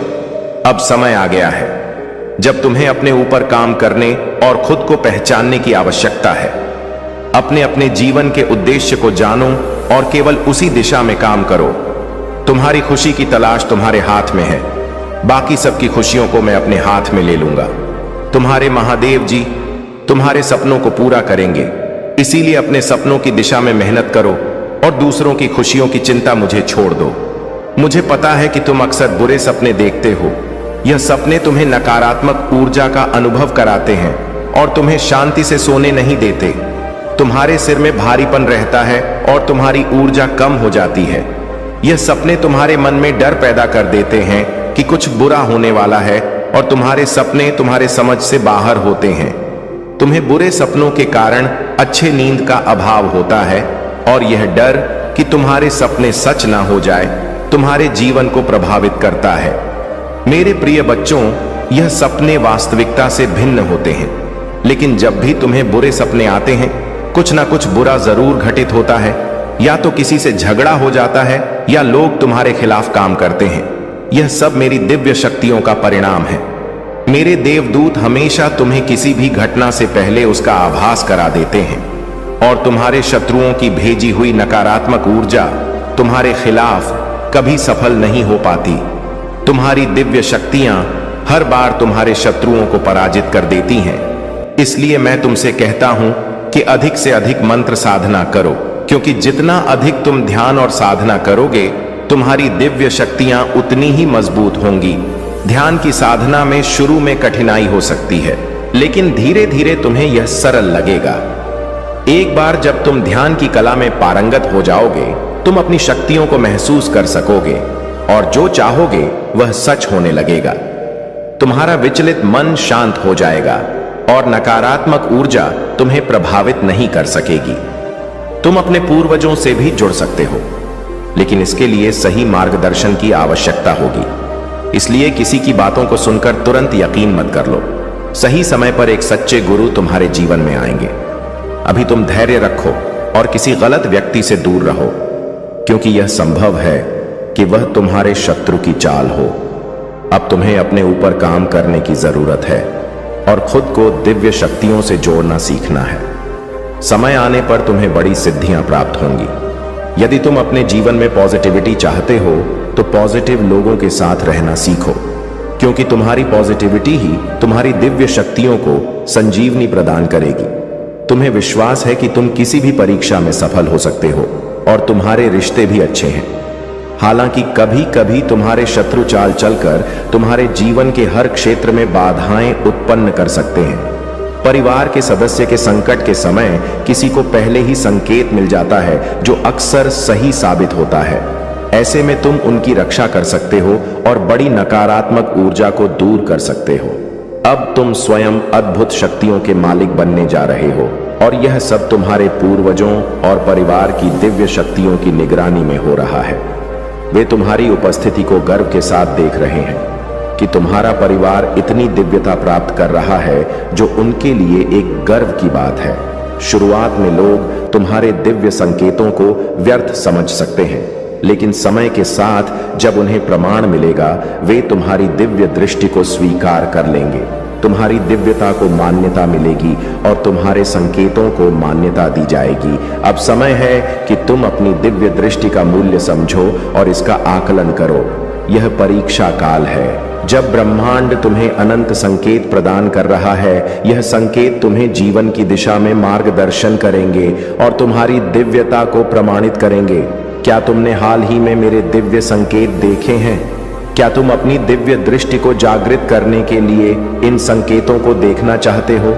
अब समय आ गया है जब तुम्हें अपने ऊपर काम करने और खुद को पहचानने की आवश्यकता है। अपने अपने जीवन के उद्देश्य को जानो और केवल उसी दिशा में काम करो। तुम्हारी खुशी की तलाश तुम्हारे हाथ में है। बाकी सबकी खुशियों को मैं अपने हाथ में ले लूंगा। तुम्हारे महादेव जी तुम्हारे सपनों को पूरा करेंगे। इसीलिए अपने सपनों की दिशा में मेहनत करो और दूसरों की खुशियों की चिंता मुझे छोड़ दो। मुझे पता है कि तुम अक्सर बुरे सपने देखते हो। यह सपने तुम्हें नकारात्मक ऊर्जा का अनुभव कराते हैं और तुम्हें शांति से सोने नहीं देते। तुम्हारे सिर में भारीपन रहता है और तुम्हारी ऊर्जा कम हो जाती है। यह सपने तुम्हारे मन में डर पैदा कर देते हैं कि कुछ बुरा होने वाला है और तुम्हारे सपने तुम्हारे समझ से बाहर होते हैं। तुम्हें बुरे सपनों के कारण अच्छे नींद का अभाव होता है और यह डर कि तुम्हारे सपने सच ना हो जाए तुम्हारे जीवन को प्रभावित करता है। मेरे प्रिय बच्चों, यह सपने वास्तविकता से भिन्न होते हैं, लेकिन जब भी तुम्हें बुरे सपने आते हैं कुछ ना कुछ बुरा जरूर घटित होता है। या तो किसी से झगड़ा हो जाता है या लोग तुम्हारे खिलाफ काम करते हैं। यह सब मेरी दिव्य शक्तियों का परिणाम है। मेरे देवदूत हमेशा तुम्हें किसी भी घटना से पहले उसका आभास करा देते हैं और तुम्हारे शत्रुओं की भेजी हुई नकारात्मक ऊर्जा तुम्हारे खिलाफ कभी सफल नहीं हो पाती। तुम्हारी दिव्य शक्तियां हर बार तुम्हारे शत्रुओं को पराजित कर देती हैं। इसलिए मैं तुमसे कहता हूं कि अधिक से अधिक मंत्र साधना करो, क्योंकि जितना अधिक तुम ध्यान और साधना करोगे तुम्हारी दिव्य शक्तियां उतनी ही मजबूत होंगी। ध्यान की साधना में शुरू में कठिनाई हो सकती है, लेकिन धीरे धीरे तुम्हें यह सरल लगेगा। एक बार जब तुम ध्यान की कला में पारंगत हो जाओगे, तुम अपनी शक्तियों को महसूस कर सकोगे और जो चाहोगे वह सच होने लगेगा। तुम्हारा विचलित मन शांत हो जाएगा और नकारात्मक ऊर्जा तुम्हें प्रभावित नहीं कर सकेगी। तुम अपने पूर्वजों से भी जुड़ सकते हो, लेकिन इसके लिए सही मार्गदर्शन की आवश्यकता होगी। इसलिए किसी की बातों को सुनकर तुरंत यकीन मत कर लो। सही समय पर एक सच्चे गुरु तुम्हारे जीवन में आएंगे। अभी तुम धैर्य रखो और किसी गलत व्यक्ति से दूर रहो, क्योंकि यह संभव है कि वह तुम्हारे शत्रु की चाल हो। अब तुम्हें अपने ऊपर काम करने की जरूरत है और खुद को दिव्य शक्तियों से जोड़ना सीखना है। समय आने पर तुम्हें बड़ी सिद्धियां प्राप्त होंगी। यदि तुम अपने जीवन में पॉजिटिविटी चाहते हो तो पॉजिटिव लोगों के साथ रहना सीखो, क्योंकि तुम्हारी पॉजिटिविटी ही तुम्हारी दिव्य शक्तियों को संजीवनी प्रदान करेगी। तुम्हें विश्वास है कि तुम किसी भी परीक्षा में सफल हो सकते हो और तुम्हारे रिश्ते भी अच्छे हैं। हालांकि कभी कभी तुम्हारे शत्रु चाल चलकर तुम्हारे जीवन के हर क्षेत्र में बाधाएं उत्पन्न कर सकते हैं। परिवार के सदस्य के संकट के समय किसी को पहले ही संकेत मिल जाता है, जो अक्सर सही साबित होता है। ऐसे में तुम उनकी रक्षा कर सकते हो और बड़ी नकारात्मक ऊर्जा को दूर कर सकते हो। अब तुम स्वयं अद्भुत शक्तियों के मालिक बनने जा रहे हो और यह सब तुम्हारे पूर्वजों और परिवार की दिव्य शक्तियों की निगरानी में हो रहा है। वे तुम्हारी उपस्थिति को गर्व के साथ देख रहे हैं कि तुम्हारा परिवार इतनी दिव्यता प्राप्त कर रहा है, जो उनके लिए एक गर्व की बात है। शुरुआत में लोग तुम्हारे दिव्य संकेतों को व्यर्थ समझ सकते हैं, लेकिन समय के साथ जब उन्हें प्रमाण मिलेगा, वे तुम्हारी दिव्य दृष्टि को स्वीकार कर लेंगे। तुम्हारी दिव्यता को मान्यता मिलेगी और तुम्हारे संकेतों को मान्यता दी जाएगी। अब समय है कि तुम अपनी दिव्य दृष्टि का मूल्य समझो और इसका आकलन करो। यह परीक्षा काल है, जब ब्रह्मांड तुम्हें अनंत संकेत प्रदान कर रहा है। यह संकेत तुम्हें जीवन की दिशा में मार्गदर्शन करेंगे और तुम्हारी दिव्यता को प्रमाणित करेंगे। क्या तुमने हाल ही में मेरे दिव्य संकेत देखे हैं? क्या तुम अपनी दिव्य दृष्टि को जागृत करने के लिए इन संकेतों को देखना चाहते हो?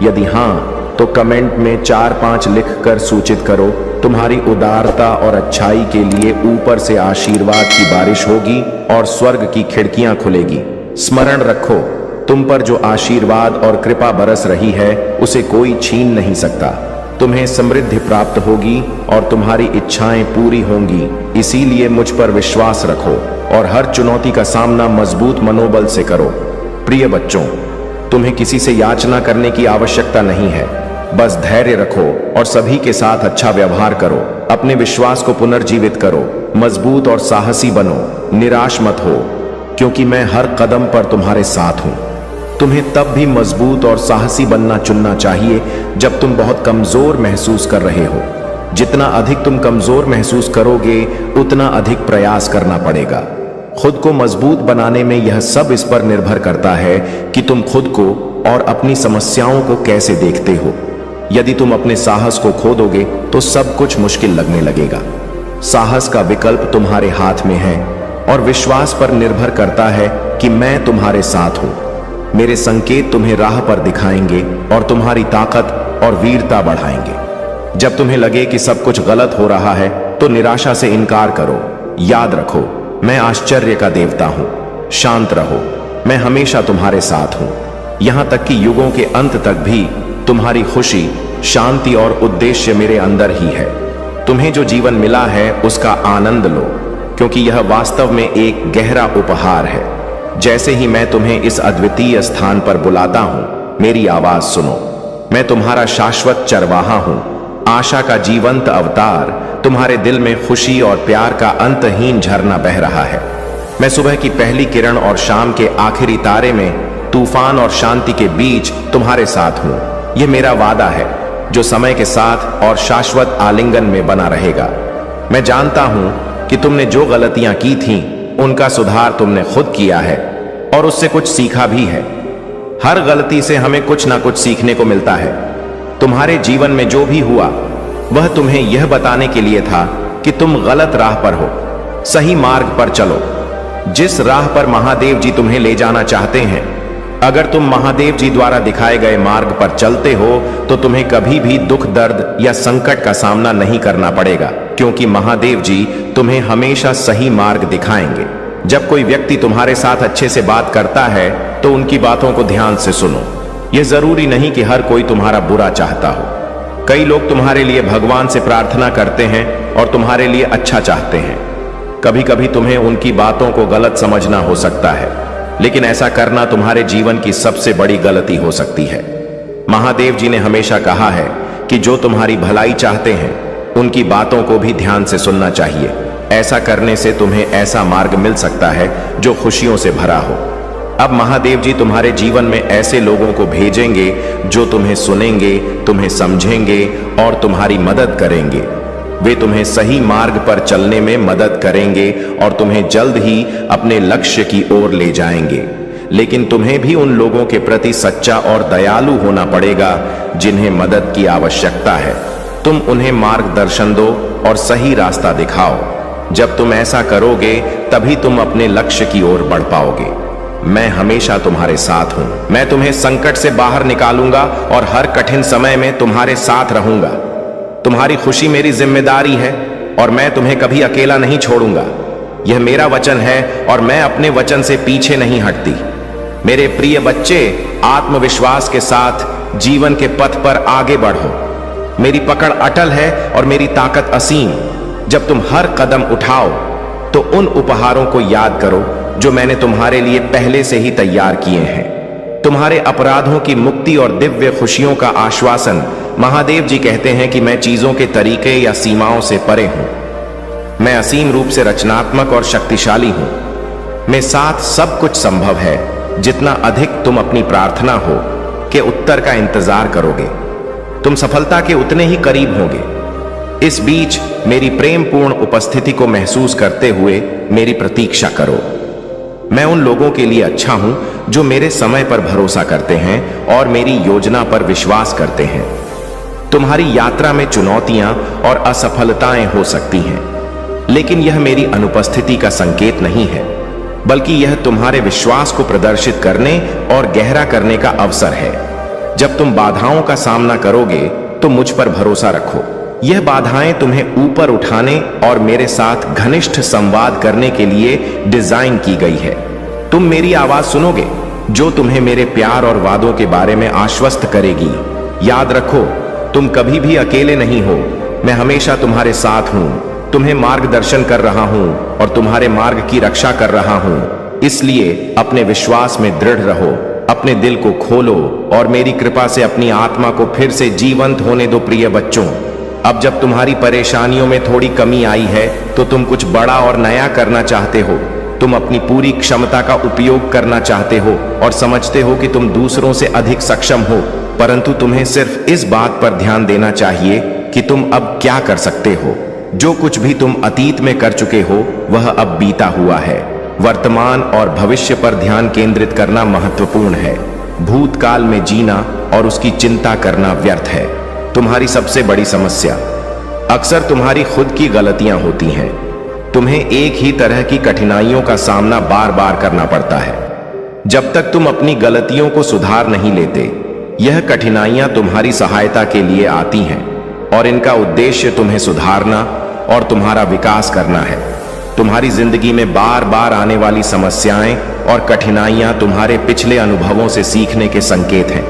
यदि हाँ, तो कमेंट में 4-5 लिखकर सूचित करो। तुम्हारी उदारता और अच्छाई के लिए ऊपर से आशीर्वाद की बारिश होगी और स्वर्ग की खिड़कियां खुलेगी। स्मरण रखो, तुम पर जो आशीर्वाद और कृपा बरस रही है, उसे कोई छीन नहीं सकता। तुम्हें समृद्धि प्राप्त होगी और तुम्हारी इच्छाएं पूरी होंगी। इसीलिए मुझ पर विश्वास रखो और हर चुनौती का सामना मजबूत मनोबल से करो। प्रिय बच्चों, तुम्हें किसी से याचना करने की आवश्यकता नहीं है। बस धैर्य रखो और सभी के साथ अच्छा व्यवहार करो। अपने विश्वास को पुनर्जीवित करो। मजबूत और साहसी बनो। निराश मत हो, क्योंकि मैं हर कदम पर तुम्हारे साथ हूं। तुम्हें तब भी मजबूत और साहसी बनना चुनना चाहिए जब तुम बहुत कमजोर महसूस कर रहे हो। जितना अधिक तुम कमजोर महसूस करोगे, उतना अधिक प्रयास करना पड़ेगा। खुद को मजबूत बनाने में यह सब इस पर निर्भर करता है कि तुम खुद को और अपनी समस्याओं को कैसे देखते हो। यदि तुम अपने साहस को खो दोगे तो सब कुछ मुश्किल लगने लगेगा। साहस का विकल्प तुम्हारे हाथ में है और विश्वास पर निर्भर करता है कि मैं तुम्हारे साथ हूं। मेरे संकेत तुम्हें राह पर दिखाएंगे और तुम्हारी ताकत और वीरता बढ़ाएंगे। जब तुम्हें लगे कि सब कुछ गलत हो रहा है, तो निराशा से इनकार करो। याद रखो, मैं आश्चर्य का देवता हूं। शांत रहो, मैं हमेशा तुम्हारे साथ हूं। यहां तक कि युगों के अंत तक भी तुम्हारी खुशी, शांति और उद्देश्य मेरे अंदर ही है। तुम्हें जो जीवन मिला है उसका आनंद लो, क्योंकि यह वास्तव में एक गहरा उपहार है। जैसे ही मैं तुम्हें इस अद्वितीय स्थान पर बुलाता हूं, मेरी आवाज सुनो। मैं तुम्हारा शाश्वत चरवाहा हूं आशा का जीवंत अवतार तुम्हारे दिल में खुशी और प्यार का अंतहीन झरना बह रहा है। मैं सुबह की पहली किरण और शाम के आखिरी तारे में तूफान और शांति के बीच तुम्हारे साथ हूं। यह मेरा वादा है जो समय के साथ और शाश्वत आलिंगन में बना रहेगा। मैं जानता हूं कि तुमने जो गलतियां की थीं उनका सुधार तुमने खुद किया है और उससे कुछ सीखा भी है। हर गलती से हमें कुछ ना कुछ सीखने को मिलता है। तुम्हारे जीवन में जो भी हुआ वह तुम्हें यह बताने के लिए था कि तुम गलत राह पर हो, सही मार्ग पर चलो। जिस राह पर महादेव जी तुम्हें ले जाना चाहते हैं, अगर तुम महादेव जी द्वारा दिखाए गए मार्ग पर चलते हो तो तुम्हें कभी भी दुख, दर्द या संकट का सामना नहीं करना पड़ेगा, क्योंकि महादेव जी तुम्हें हमेशा सही मार्ग दिखाएंगे। जब कोई व्यक्ति तुम्हारे साथ अच्छे से बात करता है तो उनकी बातों को ध्यान से सुनो। यह जरूरी नहीं कि हर कोई तुम्हारा बुरा चाहता हो। कई लोग तुम्हारे लिए भगवान से प्रार्थना करते हैं और तुम्हारे लिए अच्छा चाहते हैं। कभी कभी तुम्हें उनकी बातों को गलत समझना हो सकता है, लेकिन ऐसा करना तुम्हारे जीवन की सबसे बड़ी गलती हो सकती है। महादेव जी ने हमेशा कहा है कि जो तुम्हारी भलाई चाहते हैं उनकी बातों को भी ध्यान से सुनना चाहिए। ऐसा करने से तुम्हें ऐसा मार्ग मिल सकता है जो खुशियों से भरा हो। अब महादेव जी तुम्हारे जीवन में ऐसे लोगों को भेजेंगे जो तुम्हें सुनेंगे, तुम्हें समझेंगे और तुम्हारी मदद करेंगे। वे तुम्हें सही मार्ग पर चलने में मदद करेंगे और तुम्हें जल्द ही अपने लक्ष्य की ओर ले जाएंगे। लेकिन तुम्हें भी उन लोगों के प्रति सच्चा और दयालु होना पड़ेगा जिन्हें मदद की आवश्यकता है। तुम उन्हें मार्गदर्शन दो और सही रास्ता दिखाओ। जब तुम ऐसा करोगे तभी तुम अपने लक्ष्य की ओर बढ़ पाओगे। मैं हमेशा तुम्हारे साथ हूं। मैं तुम्हें संकट से बाहर निकालूंगा और हर कठिन समय में तुम्हारे साथ रहूंगा। तुम्हारी खुशी मेरी जिम्मेदारी है और मैं तुम्हें कभी अकेला नहीं छोड़ूंगा। यह मेरा वचन है और मैं अपने वचन से पीछे नहीं हटती। मेरे प्रिय बच्चे, आत्मविश्वास के साथ जीवन के पथ पर आगे बढ़ो। मेरी पकड़ अटल है और मेरी ताकत असीम। जब तुम हर कदम उठाओ तो उन उपहारों को याद करो जो मैंने तुम्हारे लिए पहले से ही तैयार किए हैं। तुम्हारे अपराधों की मुक्ति और दिव्य खुशियों का आश्वासन। महादेव जी कहते हैं कि मैं चीजों के तरीके या सीमाओं से परे हूं। मैं असीम रूप से रचनात्मक और शक्तिशाली हूं। मेरे साथ सब कुछ संभव है। जितना अधिक तुम अपनी प्रार्थना हो के उत्तर का इंतजार करोगे, तुम सफलता के उतने ही करीब होगे। इस बीच मेरी प्रेमपूर्ण उपस्थिति को महसूस करते हुए मेरी प्रतीक्षा करो। मैं उन लोगों के लिए अच्छा हूं जो मेरे समय पर भरोसा करते हैं और मेरी योजना पर विश्वास करते हैं। तुम्हारी यात्रा में चुनौतियां और असफलताएं हो सकती हैं, लेकिन यह मेरी अनुपस्थिति का संकेत नहीं है, बल्कि यह तुम्हारे विश्वास को प्रदर्शित करने और गहरा करने का अवसर है। जब तुम बाधाओं का सामना करोगे तो मुझ पर भरोसा रखो। यह बाधाएं तुम्हें ऊपर उठाने और मेरे साथ घनिष्ठ संवाद करने के लिए डिजाइन की गई है। तुम मेरी आवाज सुनोगे जो तुम्हें मेरे प्यार और वादों के बारे में आश्वस्त करेगी। याद रखो, तुम कभी भी अकेले नहीं हो। मैं हमेशा तुम्हारे साथ हूं, तुम्हें मार्गदर्शन कर रहा हूं और तुम्हारे मार्ग की रक्षा कर रहा हूं। इसलिए अपने विश्वास में दृढ़ रहो, अपने दिल को खोलो और मेरी कृपा से अपनी आत्मा को फिर से जीवंत होने दो। प्रिय बच्चों, अब जब तुम्हारी परेशानियों में थोड़ी कमी आई है तो तुम कुछ बड़ा और नया करना चाहते हो। तुम अपनी पूरी क्षमता का उपयोग करना चाहते हो और समझते हो कि तुम दूसरों से अधिक सक्षम हो, परंतु तुम्हें सिर्फ इस बात पर ध्यान देना चाहिए कि तुम अब क्या कर सकते हो। जो कुछ भी तुम अतीत में कर चुके हो वह अब बीता हुआ है। वर्तमान और भविष्य पर ध्यान केंद्रित करना महत्वपूर्ण है। भूतकाल में जीना और उसकी चिंता करना व्यर्थ है। तुम्हारी सबसे बड़ी समस्या अक्सर तुम्हारी खुद की गलतियां होती हैं। तुम्हें एक ही तरह की कठिनाइयों का सामना बार बार करना पड़ता है। जब तक तुम अपनी गलतियों को सुधार नहीं लेते, यह कठिनाइयां तुम्हारी सहायता के लिए आती हैं और इनका उद्देश्य तुम्हें सुधारना और तुम्हारा विकास करना है। तुम्हारी जिंदगी में बार बार आने वाली समस्याएं और कठिनाइयां तुम्हारे पिछले अनुभवों से सीखने के संकेत हैं।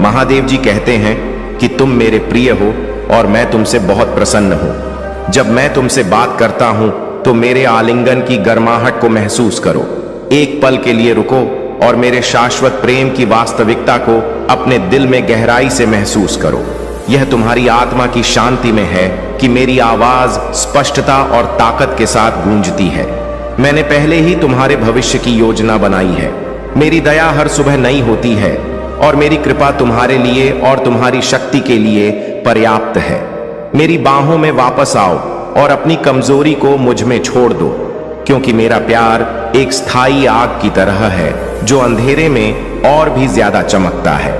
महादेव जी कहते हैं कि तुम मेरे प्रिय हो और मैं तुमसे बहुत प्रसन्न हूं। जब मैं तुमसे बात करता हूं तो मेरे आलिंगन की गर्माहट को महसूस करो। एक पल के लिए रुको और मेरे शाश्वत प्रेम की वास्तविकता को अपने दिल में गहराई से महसूस करो। यह तुम्हारी आत्मा की शांति में है कि मेरी आवाज स्पष्टता और ताकत के साथ गूंजती है। मैंने पहले ही तुम्हारे भविष्य की योजना बनाई है। मेरी दया हर सुबह नई होती है और मेरी कृपा तुम्हारे लिए और तुम्हारी शक्ति के लिए पर्याप्त है। मेरी बाहों में वापस आओ और अपनी कमजोरी को मुझ में छोड़ दो, क्योंकि मेरा प्यार एक स्थायी आग की तरह है जो अंधेरे में और भी ज्यादा चमकता है।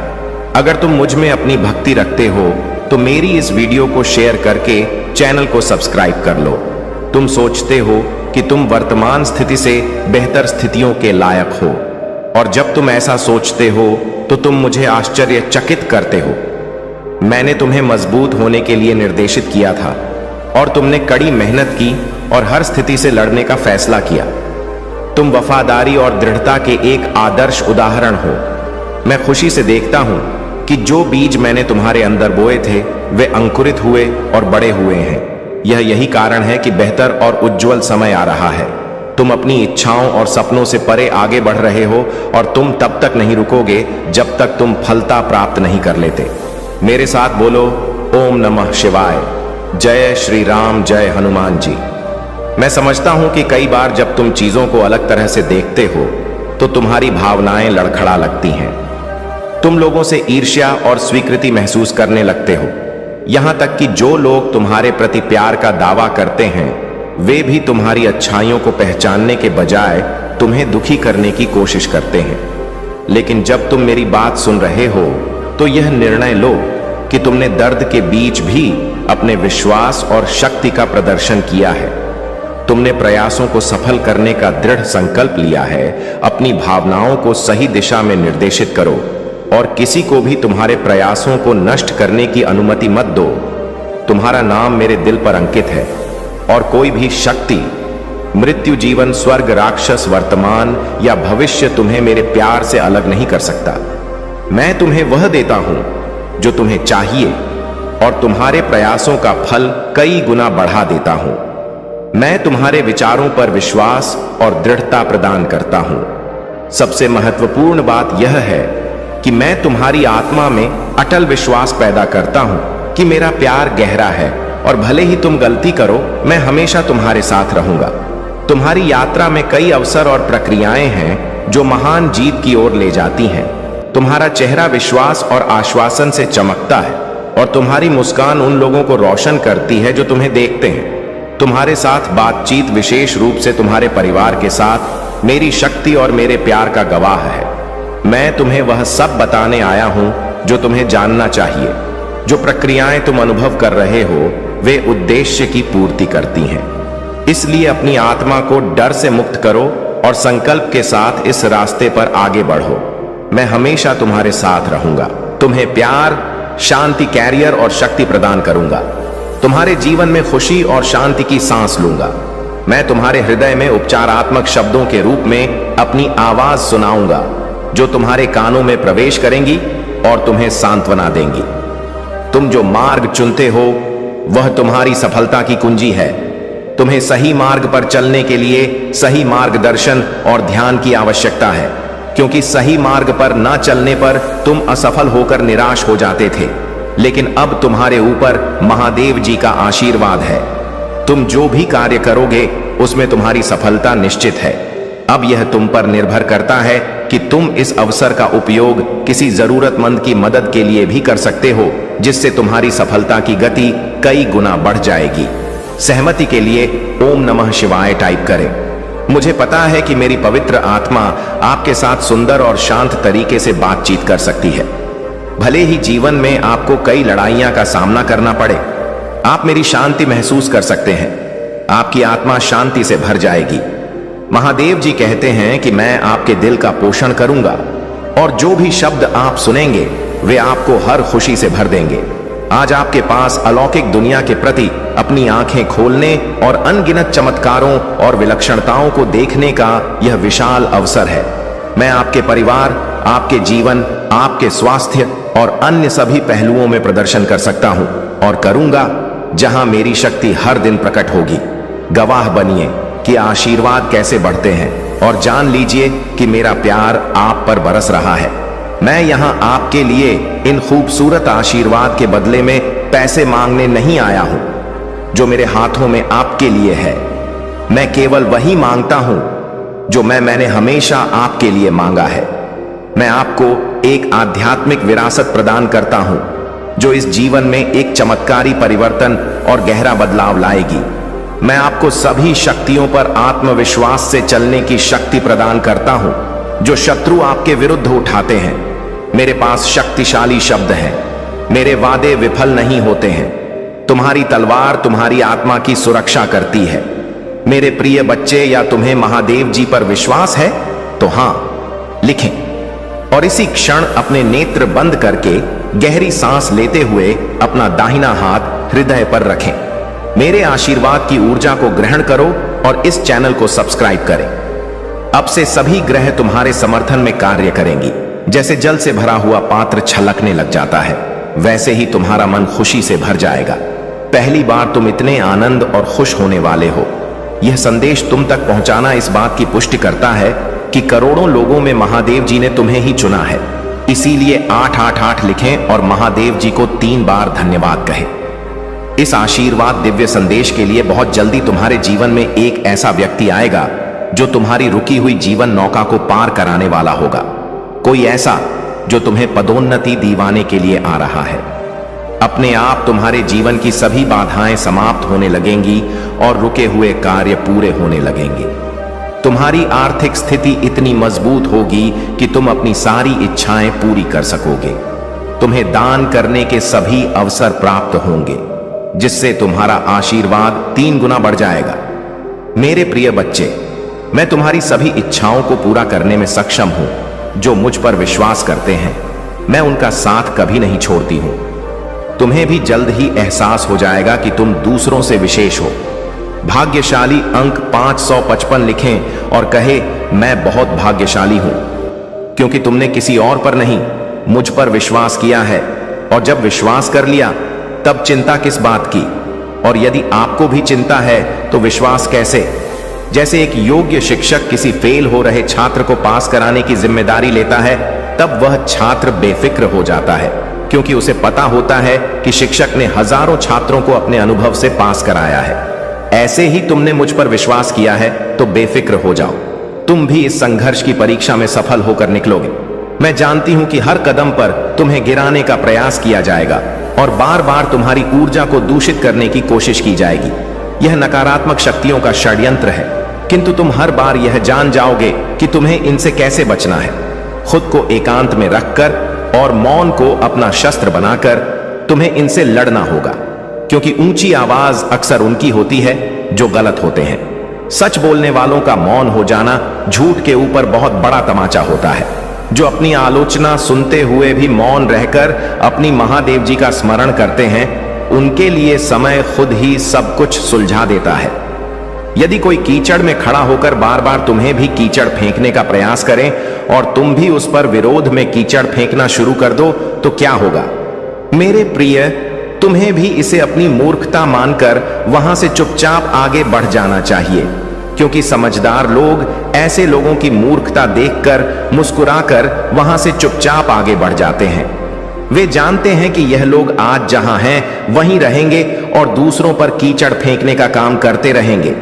अगर तुम मुझ में अपनी भक्ति रखते हो तो मेरी इस वीडियो को शेयर करके चैनल को सब्सक्राइब कर लो। तुम सोचते हो कि तुम वर्तमान स्थिति से बेहतर स्थितियों के लायक हो, और जब तुम ऐसा सोचते हो तो तुम मुझे आश्चर्यचकित करते हो। मैंने तुम्हें मजबूत होने के लिए निर्देशित किया था और तुमने कड़ी मेहनत की और हर स्थिति से लड़ने का फैसला किया। तुम वफादारी और दृढ़ता के एक आदर्श उदाहरण हो। मैं खुशी से देखता हूं कि जो बीज मैंने तुम्हारे अंदर बोए थे वे अंकुरित हुए और बड़े हुए हैं। यही कारण है कि बेहतर और उज्जवल समय आ रहा है। तुम अपनी इच्छाओं और सपनों से परे आगे बढ़ रहे हो और तुम तब तक नहीं रुकोगे जब तक तुम फलता प्राप्त नहीं कर लेते। मेरे साथ बोलो, ओम नमः शिवाय, जय श्री राम, जय हनुमान जी। मैं समझता हूं कि कई बार जब तुम चीजों को अलग तरह से देखते हो तो तुम्हारी भावनाएं लड़खड़ा लगती हैं। तुम लोगों से ईर्ष्या और स्वीकृति महसूस करने लगते हो। यहां तक कि जो लोग तुम्हारे प्रति प्यार का दावा करते हैं वे भी तुम्हारी अच्छाइयों को पहचानने के बजाय तुम्हें दुखी करने की कोशिश करते हैं। लेकिन जब तुम मेरी बात सुन रहे हो तो यह निर्णय लो कि तुमने दर्द के बीच भी अपने विश्वास और शक्ति का प्रदर्शन किया है। तुमने प्रयासों को सफल करने का दृढ़ संकल्प लिया है। अपनी भावनाओं को सही दिशा में निर्देशित करो और किसी को भी तुम्हारे प्रयासों को नष्ट करने की अनुमति मत दो। तुम्हारा नाम मेरे दिल पर अंकित है और कोई भी शक्ति, मृत्यु, जीवन, स्वर्ग, राक्षस, वर्तमान या भविष्य तुम्हें मेरे प्यार से अलग नहीं कर सकता। मैं तुम्हें वह देता हूं जो तुम्हें चाहिए और तुम्हारे प्रयासों का फल कई गुना बढ़ा देता हूं। मैं तुम्हारे विचारों पर विश्वास और दृढ़ता प्रदान करता हूं। सबसे महत्वपूर्ण बात यह है कि मैं तुम्हारी आत्मा में अटल विश्वास पैदा करता हूं कि मेरा प्यार गहरा है और भले ही तुम गलती करो मैं हमेशा तुम्हारे साथ रहूंगा। तुम्हारी यात्रा में कई अवसर और प्रक्रियाएं हैं जो महान जीत की ओर ले जाती हैं। तुम्हारा चेहरा विश्वास और आश्वासन से चमकता है और तुम्हारी मुस्कान उन लोगों को रोशन करती है जो तुम्हें देखते हैं। तुम्हारे साथ बातचीत, विशेष रूप से तुम्हारे परिवार के साथ, मेरी शक्ति और मेरे प्यार का गवाह है। मैं तुम्हें वह सब बताने आया हूं जो तुम्हें जानना चाहिए। जो प्रक्रियाएं तुम अनुभव कर रहे हो वे उद्देश्य की पूर्ति करती हैं। इसलिए अपनी आत्मा को डर से मुक्त करो और संकल्प के साथ इस रास्ते पर आगे बढ़ो। मैं हमेशा तुम्हारे साथ रहूंगा। तुम्हें प्यार, शांति, कैरियर और शक्ति प्रदान करूंगा। तुम्हारे जीवन में खुशी और शांति की सांस लूंगा। मैं तुम्हारे हृदय में उपचारात्मक शब्दों के रूप में अपनी आवाज सुनाऊंगा जो तुम्हारे कानों में प्रवेश करेंगी और तुम्हें सांत्वना देंगी। तुम जो मार्ग चुनते हो वह तुम्हारी सफलता की कुंजी है। तुम्हें सही मार्ग पर चलने के लिए सही मार्गदर्शन और ध्यान की आवश्यकता है, क्योंकि सही मार्ग पर न चलने पर तुम असफल होकर निराश हो जाते थे। लेकिन अब तुम्हारे ऊपर महादेव जी का आशीर्वाद है। तुम जो भी कार्य करोगे उसमें तुम्हारी सफलता निश्चित है। अब यह तुम पर निर्भर करता है कि तुम इस अवसर का उपयोग किसी जरूरतमंद की मदद के लिए भी कर सकते हो, जिससे तुम्हारी सफलता की गति कई गुना बढ़ जाएगी। सहमति के लिए ओम नमः शिवाय टाइप करें। मुझे पता है कि मेरी पवित्र आत्मा आपके साथ सुंदर और शांत तरीके से बातचीत कर सकती है। भले ही जीवन में आपको कई लड़ाइयां का सामना करना पड़े, आप मेरी शांति महसूस कर सकते हैं। आपकी आत्मा शांति से भर जाएगी। महादेव जी कहते हैं कि मैं आपके दिल का पोषण करूंगा और जो भी शब्द आप सुनेंगे वे आपको हर खुशी से भर देंगे। आज आपके पास अलौकिक दुनिया के प्रति अपनी आंखें खोलने और अनगिनत चमत्कारों और विलक्षणताओं को देखने का यह विशाल अवसर है। मैं आपके परिवार, आपके जीवन, आपके स्वास्थ्य और अन्य सभी पहलुओं में प्रदर्शन कर सकता हूं और करूंगा जहां मेरी शक्ति हर दिन प्रकट होगी। गवाह बनिए कि आशीर्वाद कैसे बढ़ते हैं और जान लीजिए कि मेरा प्यार आप पर बरस रहा है। मैं यहां आपके लिए इन खूबसूरत आशीर्वाद के बदले में पैसे मांगने नहीं आया हूं जो मेरे हाथों में आपके लिए है। मैं केवल वही मांगता हूं जो मैंने हमेशा आपके लिए मांगा है। मैं आपको एक आध्यात्मिक विरासत प्रदान करता हूं जो इस जीवन में एक चमत्कारी परिवर्तन और गहरा बदलाव लाएगी। मैं आपको सभी शक्तियों पर आत्मविश्वास से चलने की शक्ति प्रदान करता हूं जो शत्रु आपके विरुद्ध उठाते हैं। मेरे पास शक्तिशाली शब्द हैं। मेरे वादे विफल नहीं होते हैं। तुम्हारी तलवार तुम्हारी आत्मा की सुरक्षा करती है। मेरे प्रिय बच्चे, या तुम्हें महादेव जी पर विश्वास है तो हां लिखें और इसी क्षण अपने नेत्र बंद करके गहरी सांस लेते हुए अपना दाहिना हाथ हृदय पर रखें। मेरे आशीर्वाद की ऊर्जा को ग्रहण करो और इस चैनल को सब्सक्राइब करें। अब से सभी ग्रह तुम्हारे समर्थन में कार्य करेंगी। जैसे जल से भरा हुआ पात्र छलकने लग जाता है, वैसे ही तुम्हारा मन खुशी से भर जाएगा। पहली बार तुम इतने आनंद और खुश होने वाले हो। यह संदेश तुम तक पहुंचाना इस बात की पुष्टि करता है कि करोड़ों लोगों में महादेव जी ने तुम्हें ही चुना है। इसीलिए 888 लिखें और महादेव जी को 3 बार धन्यवाद कहें। इस आशीर्वाद दिव्य संदेश के लिए बहुत जल्दी तुम्हारे जीवन में एक ऐसा व्यक्ति आएगा जो तुम्हारी रुकी हुई जीवन नौका को पार कराने वाला होगा। कोई ऐसा जो तुम्हें पदोन्नति दिवाने के लिए आ रहा है। अपने आप तुम्हारे जीवन की सभी बाधाएं समाप्त होने लगेंगी और रुके हुए कार्य पूरे होने लगेंगे। तुम्हारी आर्थिक स्थिति इतनी मजबूत होगी कि तुम अपनी सारी इच्छाएं पूरी कर सकोगे। तुम्हें दान करने के सभी अवसर प्राप्त होंगे जिससे तुम्हारा आशीर्वाद 3 गुना बढ़ जाएगा। मेरे प्रिय बच्चे, मैं तुम्हारी सभी इच्छाओं को पूरा करने में सक्षम हूं। जो मुझ पर विश्वास करते हैं मैं उनका साथ कभी नहीं छोड़ती हूं। तुम्हें भी जल्द ही एहसास हो जाएगा कि तुम दूसरों से विशेष हो। भाग्यशाली अंक 555 लिखें और कहे, मैं बहुत भाग्यशाली हूं क्योंकि तुमने किसी और पर नहीं मुझ पर विश्वास किया है। और जब विश्वास कर लिया तब चिंता किस बात की। और यदि आपको भी चिंता है तो विश्वास कैसे। जैसे एक योग्य शिक्षक किसी फेल हो रहे छात्र को पास कराने की जिम्मेदारी लेता है, तब वह छात्र बेफिक्र हो जाता है क्योंकि उसे पता होता है कि शिक्षक ने हजारों छात्रों को अपने अनुभव से पास कराया है। ऐसे ही तुमने मुझ पर विश्वास किया है तो बेफिक्र हो जाओ। तुम भी इस संघर्ष की परीक्षा में सफल होकर निकलोगे। मैं जानती हूं कि हर कदम पर तुम्हें गिराने का प्रयास किया जाएगा और बार बार तुम्हारी ऊर्जा को दूषित करने की कोशिश की जाएगी। यह नकारात्मक शक्तियों का षड्यंत्र है, किंतु तुम हर बार यह जान जाओगे कि तुम्हें इनसे कैसे बचना है। खुद को एकांत में रखकर और मौन को अपना शस्त्र बनाकर तुम्हें इनसे लड़ना होगा, क्योंकि ऊंची आवाज अक्सर उनकी होती है जो गलत होते हैं। सच बोलने वालों का मौन हो जाना झूठ के ऊपर बहुत बड़ा तमाचा होता है। जो अपनी आलोचना सुनते हुए भी मौन रहकर अपनी महादेव जी का स्मरण करते हैं, उनके लिए समय खुद ही सब कुछ सुलझा देता है। यदि कोई कीचड़ में खड़ा होकर बार बार तुम्हें भी कीचड़ फेंकने का प्रयास करें और तुम भी उस पर विरोध में कीचड़ फेंकना शुरू कर दो तो क्या होगा। मेरे प्रिय, तुम्हें भी इसे अपनी मूर्खता मानकर वहां से चुपचाप आगे बढ़ जाना चाहिए, क्योंकि समझदार लोग ऐसे लोगों की मूर्खता देखकर मुस्कुराकर वहां से चुपचाप आगे बढ़ जाते हैं। वे जानते हैं कि यह लोग आज जहां हैं वहीं रहेंगे और दूसरों पर कीचड़ फेंकने का काम करते रहेंगे।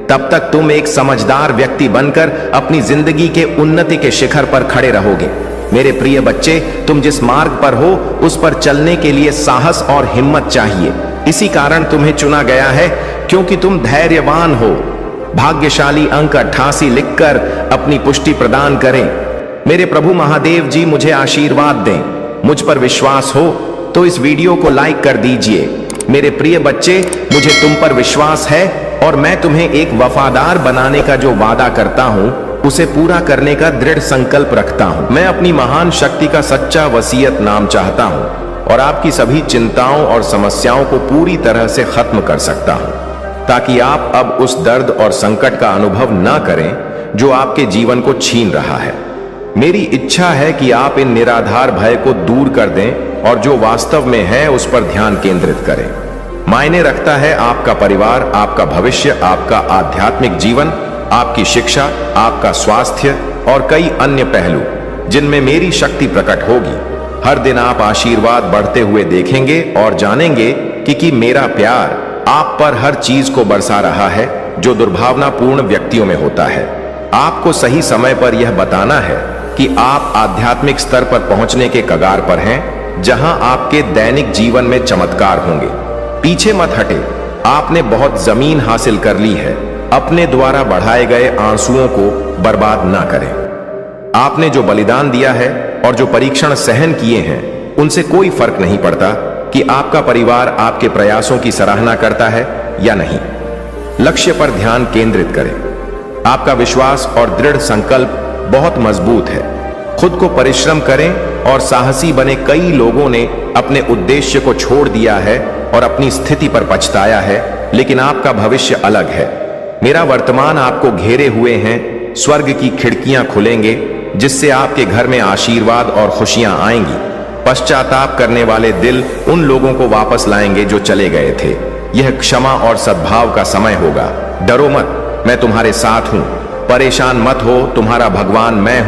तब तक तुम एक समझदार व्यक्ति बनकर अपनी जिंदगी के उन्नति के शिखर पर खड़े रहोगे। मेरे प्रिय बच्चे, तुम जिस मार्ग पर हो उस पर चलने के लिए साहस और हिम्मत चाहिए। इसी कारण तुम्हें चुना गया है, क्योंकि तुम धैर्यवान हो। भाग्यशाली अंक 88 लिखकर अपनी पुष्टि प्रदान करें। मेरे प्रभु महादेव जी मुझे आशीर्वाद दें। मुझ पर विश्वास हो तो इस वीडियो को लाइक कर दीजिए। मेरे प्रिय बच्चे, मुझे तुम पर विश्वास है और मैं तुम्हें एक वफादार बनाने का जो वादा करता हूं उसे पूरा करने का दृढ़ संकल्प रखता हूं। मैं अपनी महान शक्ति का सच्चा वसीयत नाम चाहता हूं और आपकी सभी चिंताओं और समस्याओं को पूरी तरह से खत्म कर सकता हूं, ताकि आप अब उस दर्द और संकट का अनुभव न करें जो आपके जीवन को छीन रहा है। मेरी इच्छा है कि आप इन निराधार भय को दूर कर दें और जो वास्तव में है उस पर ध्यान केंद्रित करें। मायने रखता है आपका परिवार, आपका भविष्य, आपका आध्यात्मिक जीवन, आपकी शिक्षा, आपका स्वास्थ्य और कई अन्य पहलू। जिनमें मेरी शक्ति प्रकट होगी। हर दिन आप आशीर्वाद बढ़ते हुए देखेंगे और जानेंगे कि मेरा प्यार आप पर हर चीज को बरसा रहा है जो दुर्भावनापूर्ण व्यक्तियों में होता है। आपको सही समय पर यह बताना है कि आप आध्यात्मिक स्तर पर पहुंचने के कगार पर हैं, जहां आपके दैनिक जीवन में चमत्कार होंगे। पीछे मत हटे, आपने बहुत जमीन हासिल कर ली है। अपने द्वारा बढ़ाए गए आंसुओं को बर्बाद ना करें। आपने जो बलिदान दिया है और जो परीक्षण सहन किए हैं, उनसे कोई फर्क नहीं पड़ता कि आपका परिवार आपके प्रयासों की सराहना करता है या नहीं। लक्ष्य पर ध्यान केंद्रित करें। आपका विश्वास और दृढ़ संकल्प बहुत मजबूत है। खुद को परिश्रम करें और साहसी बने। कई लोगों ने अपने उद्देश्य को छोड़ दिया है और अपनी स्थिति पर पछताया है, लेकिन आपका भविष्य अलग है। मेरा वर्तमान आपको घेरे हुए हैं। स्वर्ग की खिड़कियां खुलेंगे, जिससे आपके घर में आशीर्वाद और खुशियां आएंगी। पश्चाताप करने वाले दिल उन लोगों को वापस लाएंगे जो चले गए थे। यह क्षमा और सद्भाव का समय होगा। डरो मत, मैं तुम्हारे साथ हूं। परेशान मत हो, तुम्हारा भगवान मैं हूं।